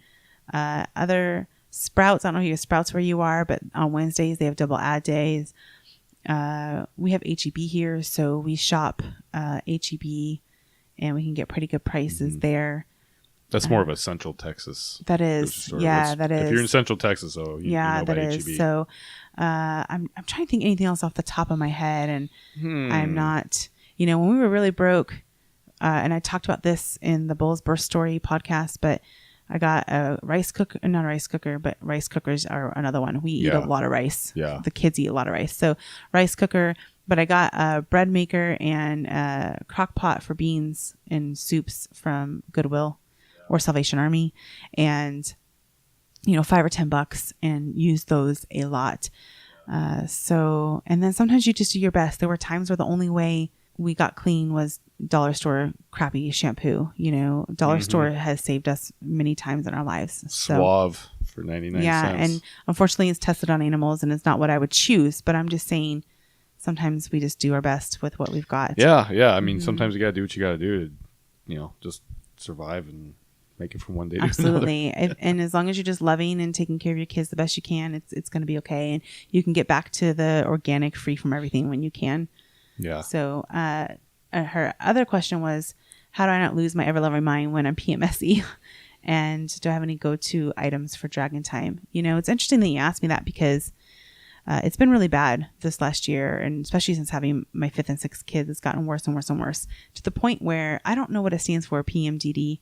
Speaker 2: Other Sprouts. I don't know if you have Sprouts where you are, but on Wednesdays they have double ad days. We have H-E-B here. So we shop H-E-B. And we can get pretty good prices there.
Speaker 1: That's more of a Central Texas.
Speaker 2: That is. Yeah, that is.
Speaker 1: If you're in Central Texas, you know about H-E-B.
Speaker 2: So I'm trying to think anything else off the top of my head. And I'm not, when we were really broke, and I talked about this in the Bull's Birth Story podcast, but I got a rice cooker, not a rice cooker, but rice cookers are another one. We eat a lot of rice. Yeah. The kids eat a lot of rice. So rice cooker. But I got a bread maker and a crock pot for beans and soups from Goodwill or Salvation Army. And, $5 or $10 and use those a lot. And then sometimes you just do your best. There were times where the only way we got clean was dollar store crappy shampoo. Dollar store has saved us many times in our lives.
Speaker 1: Suave for 99 cents.
Speaker 2: Yeah. And unfortunately it's tested on animals and it's not what I would choose, but I'm just saying, sometimes we just do our best with what we've got.
Speaker 1: Yeah. I mean, sometimes you got to do what you got to do to, just survive and make it from one day to
Speaker 2: Absolutely.
Speaker 1: another.
Speaker 2: And as long as you're just loving and taking care of your kids the best you can, it's going to be okay. And you can get back to the organic, free from everything when you can. Yeah. So her other question was, how do I not lose my ever-loving mind when I'm PMSy? And do I have any go-to items for Dragon Time? It's interesting that you asked me that because it's been really bad this last year, and especially since having my 5th and 6th kids, it's gotten worse and worse and worse to the point where I don't know what it stands for. PMDD,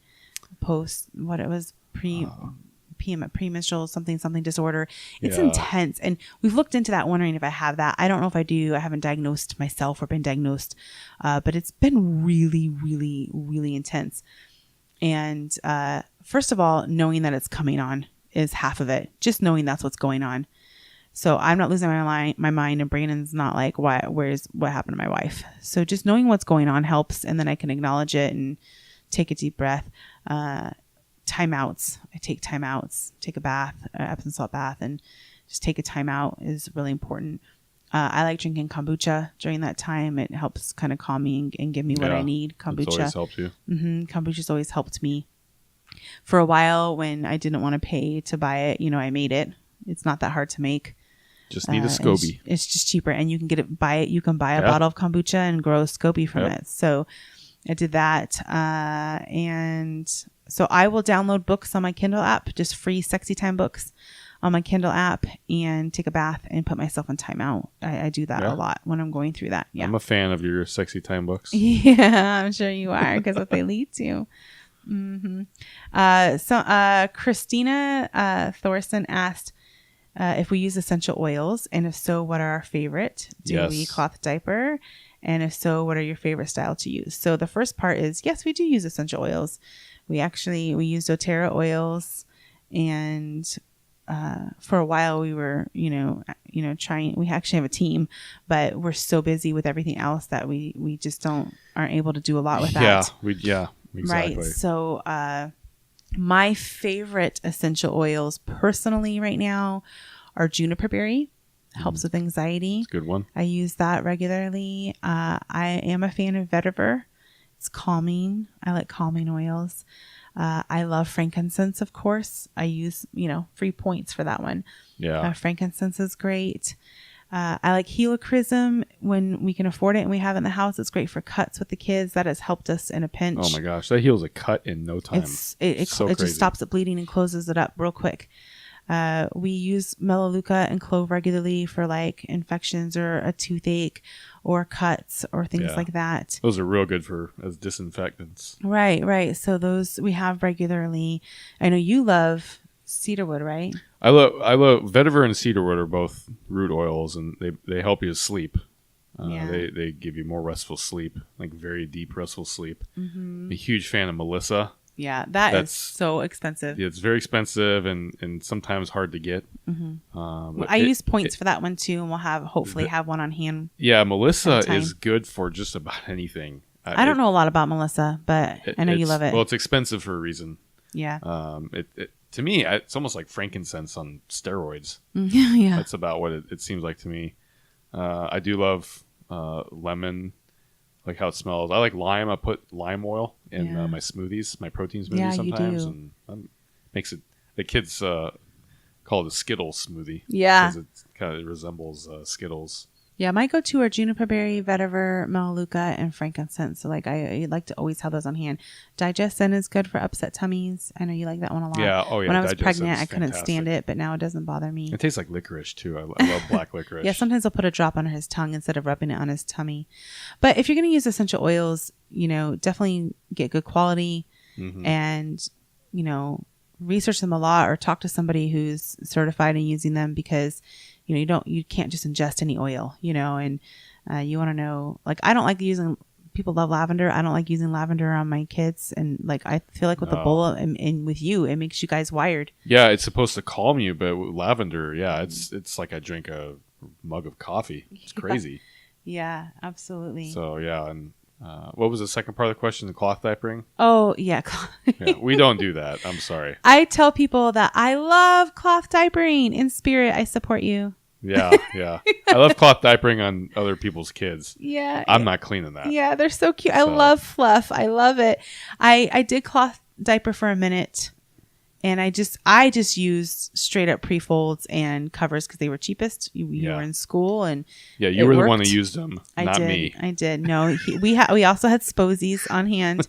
Speaker 2: premenstrual something disorder. It's intense, and we've looked into that, wondering if I have that. I don't know if I do. I haven't diagnosed myself or been diagnosed, but it's been really, really, really intense. And first of all, knowing that it's coming on is half of it. Just knowing that's what's going on. So I'm not losing my mind, and Brandon's not like, what happened to my wife? So just knowing what's going on helps, and then I can acknowledge it and take a deep breath. Timeouts. I take timeouts, take a bath, Epsom salt bath, and just take a timeout is really important. I like drinking kombucha during that time. It helps kind of calm me and give me what I need. Kombucha.
Speaker 1: It's always helped you.
Speaker 2: Kombucha's always helped me. For a while when I didn't want to pay to buy it, I made it. It's not that hard to make.
Speaker 1: Just need a
Speaker 2: and
Speaker 1: SCOBY.
Speaker 2: It's just cheaper, and you can you can buy a
Speaker 1: Yeah.
Speaker 2: bottle of kombucha and grow a SCOBY from
Speaker 1: Yep.
Speaker 2: it. So I did that. And so I will download books on my Kindle app, just free sexy time books on my Kindle app, and take a bath and put myself in timeout. I do that a lot when I'm going through that. Yeah.
Speaker 1: I'm a fan of your sexy time books.
Speaker 2: Yeah, I'm sure you are, because what they lead to. Christina Thorson asked if we use essential oils, and if so, what are our favorite? Do we cloth diaper? And if so, what are your favorite style to use? So the first part is, yes, we do use essential oils. We use doTERRA oils, and for a while we were, trying. We actually have a team, but we're so busy with everything else that we just aren't able to do a lot with that.
Speaker 1: Exactly.
Speaker 2: Right. So my favorite essential oils personally right now are juniper berry. Helps with anxiety.
Speaker 1: It's a good one.
Speaker 2: I use that regularly. I am a fan of vetiver. It's calming. I like calming oils. I love frankincense, of course. I use, free points for that one.
Speaker 1: Yeah.
Speaker 2: Frankincense is great. I like helichrysum when we can afford it and we have it in the house. It's great for cuts with the kids. That has helped us in a pinch.
Speaker 1: Oh my gosh, that heals a cut in no time.
Speaker 2: It just stops it bleeding and closes it up real quick. We use melaleuca and clove regularly for like infections or a toothache or cuts or things like that.
Speaker 1: Those are real good as disinfectants.
Speaker 2: Right. So those we have regularly. I know you love cedarwood, right?
Speaker 1: I love vetiver and cedarwood are both root oils, and they help you sleep. They give you more restful sleep, like very deep restful sleep. I'm a huge fan of Melissa.
Speaker 2: Yeah, that's so expensive.
Speaker 1: It's very expensive and sometimes hard to get.
Speaker 2: I use points for that one too, and we'll hopefully have one on hand.
Speaker 1: Yeah, Melissa is good for just about anything.
Speaker 2: I don't know a lot about Melissa, but I know you love it.
Speaker 1: Well, it's expensive for a reason.
Speaker 2: Yeah.
Speaker 1: To me, it's almost like frankincense on steroids.
Speaker 2: Yeah.
Speaker 1: That's about what it seems like to me. I do love lemon. Like how it smells. I like lime. I put lime oil in my smoothies, my protein smoothies sometimes, and makes it. The kids call it a Skittles smoothie.
Speaker 2: Yeah,
Speaker 1: because it kind of resembles Skittles.
Speaker 2: Yeah, my go-to are juniper berry, vetiver, melaleuca, and frankincense. So I like to always have those on hand. Digestin is good for upset tummies. I know you like that one a lot.
Speaker 1: Yeah. Oh yeah.
Speaker 2: When I was pregnant, I couldn't stand it, but now it doesn't bother me.
Speaker 1: It tastes like licorice too. I love black licorice.
Speaker 2: Yeah, sometimes I'll put a drop under his tongue instead of rubbing it on his tummy. But if you're going to use essential oils, definitely get good quality and, research them a lot or talk to somebody who's certified in using them, because you can't just ingest any oil, and you want to know, like, I don't like using, people love lavender. I don't like using lavender on my kids. And like, I feel like with the bowl and with you, it makes you guys wired.
Speaker 1: Yeah. It's supposed to calm you, but with lavender, it's like I drink a mug of coffee. It's crazy.
Speaker 2: Yeah, absolutely.
Speaker 1: So yeah. And what was the second part of the question? The cloth diapering?
Speaker 2: Oh yeah.
Speaker 1: Yeah, we don't do that. I'm sorry.
Speaker 2: I tell people that I love cloth diapering. In spirit, I support you.
Speaker 1: Yeah. I love cloth diapering on other people's kids.
Speaker 2: Yeah.
Speaker 1: I'm not cleaning that.
Speaker 2: Yeah, they're so cute. I love fluff. I love it. I did cloth diaper for a minute, and I just used straight up pre-folds and covers because they were cheapest. You were in school, and
Speaker 1: you were the one who used them, not me.
Speaker 2: I did. No, we also had Sposies on hand,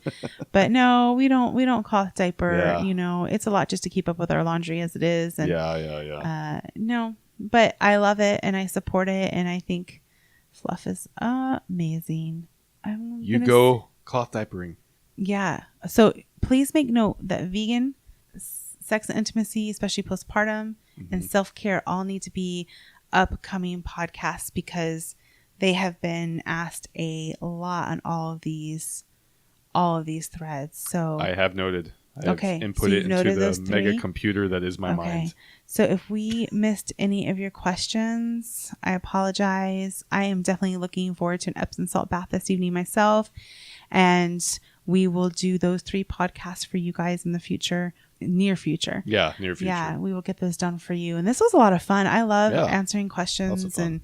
Speaker 2: but no, we don't cloth diaper.
Speaker 1: Yeah.
Speaker 2: It's a lot just to keep up with our laundry as it is. And, no, but I love it and I support it, and I think fluff is amazing.
Speaker 1: You go cloth diapering.
Speaker 2: Yeah. So please make note that vegan, sex and intimacy, especially postpartum, and self-care all need to be upcoming podcasts, because they have been asked a lot on all of these threads. So
Speaker 1: I have noted. I have input
Speaker 2: so
Speaker 1: it into the mega computer that is my mind.
Speaker 2: So if we missed any of your questions, I apologize. I am definitely looking forward to an Epsom salt bath this evening myself, and we will do those 3 podcasts for you guys in the future. Near future. Yeah, near future. Yeah, we will get those done for you. And this was a lot of fun. I love answering questions and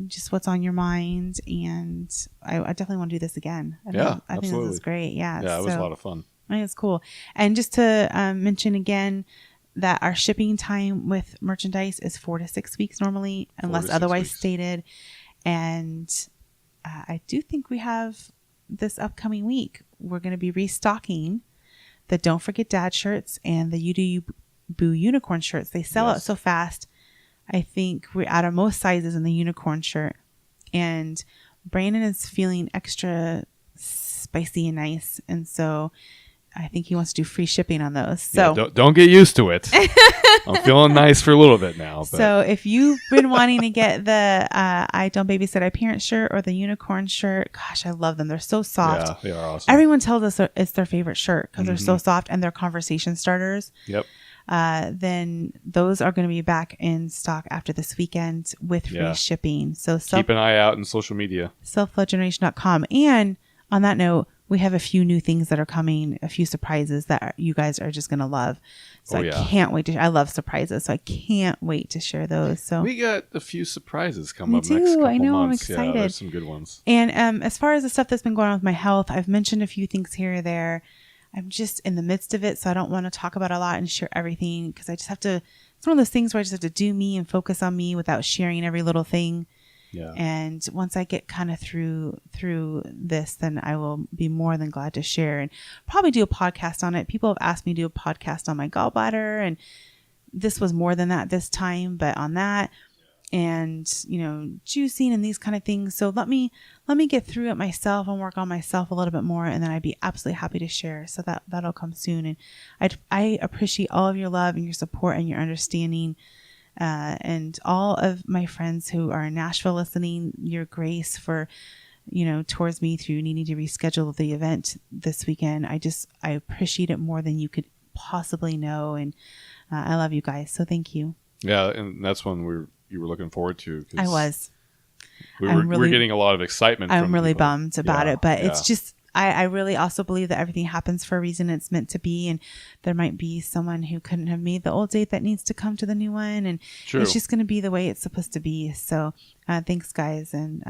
Speaker 2: just what's on your mind. And I definitely want to do this again. I think this is great. Yeah.
Speaker 1: Yeah, it was a lot of fun.
Speaker 2: I think it's cool. And just to mention again, that our shipping time with merchandise is 4 to 6 weeks normally, unless otherwise stated. And I do think we have this upcoming week, we're going to be restocking the Don't Forget Dad shirts and the You Do You Boo unicorn shirts. They sell out so fast. I think we're out of most sizes in the unicorn shirt. And Brandon is feeling extra spicy and nice. And so I think he wants to do free shipping on those. So
Speaker 1: don't get used to it. I'm feeling nice for a little bit now. But.
Speaker 2: So if you've been wanting to get the I Don't Babysit, I Parent shirt or the unicorn shirt, gosh, I love them. They're so soft.
Speaker 1: Yeah, they are awesome.
Speaker 2: Everyone tells us it's their favorite shirt because they're so soft and they're conversation starters.
Speaker 1: Yep.
Speaker 2: Then those are going to be back in stock after this weekend with free shipping. So
Speaker 1: keep an eye out on social media.
Speaker 2: selflovegeneration.com. And on that note, we have a few new things that are coming, a few surprises that you guys are just going to love. So I can't wait I love surprises. So I can't wait to share those. So
Speaker 1: we got a few surprises coming up next couple months.
Speaker 2: I know, I'm excited.
Speaker 1: Yeah, there's some good ones.
Speaker 2: And as far as the stuff that's been going on with my health, I've mentioned a few things here or there. I'm just in the midst of it, so I don't want to talk about a lot and share everything because I just have to. It's one of those things where I just have to do me and focus on me without sharing every little thing.
Speaker 1: Yeah.
Speaker 2: And once I get kind of through this, then I will be more than glad to share and probably do a podcast on it. People have asked me to do a podcast on my gallbladder, and this was more than that this time, but on that and, juicing and these kind of things. So let me get through it myself and work on myself a little bit more. And then I'd be absolutely happy to share. So that'll come soon. And I appreciate all of your love and your support and your understanding. And all of my friends who are in Nashville listening, your grace for, towards me through needing to reschedule the event this weekend. I appreciate it more than you could possibly know. And I love you guys. So thank you.
Speaker 1: Yeah. And that's one you were looking forward to.
Speaker 2: I was.
Speaker 1: We're getting a lot of excitement.
Speaker 2: I'm really bummed about it, but it's just, I really also believe that everything happens for a reason. It's meant to be. And there might be someone who couldn't have made the old date that needs to come to the new one. And it's just going to be the way it's supposed to be. So thanks, guys. And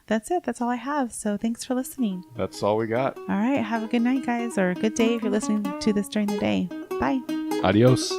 Speaker 2: that's it. That's all I have. So thanks for listening.
Speaker 1: That's all we got.
Speaker 2: All right. Have a good night, guys, or a good day if you're listening to this during the day. Bye.
Speaker 1: Adios.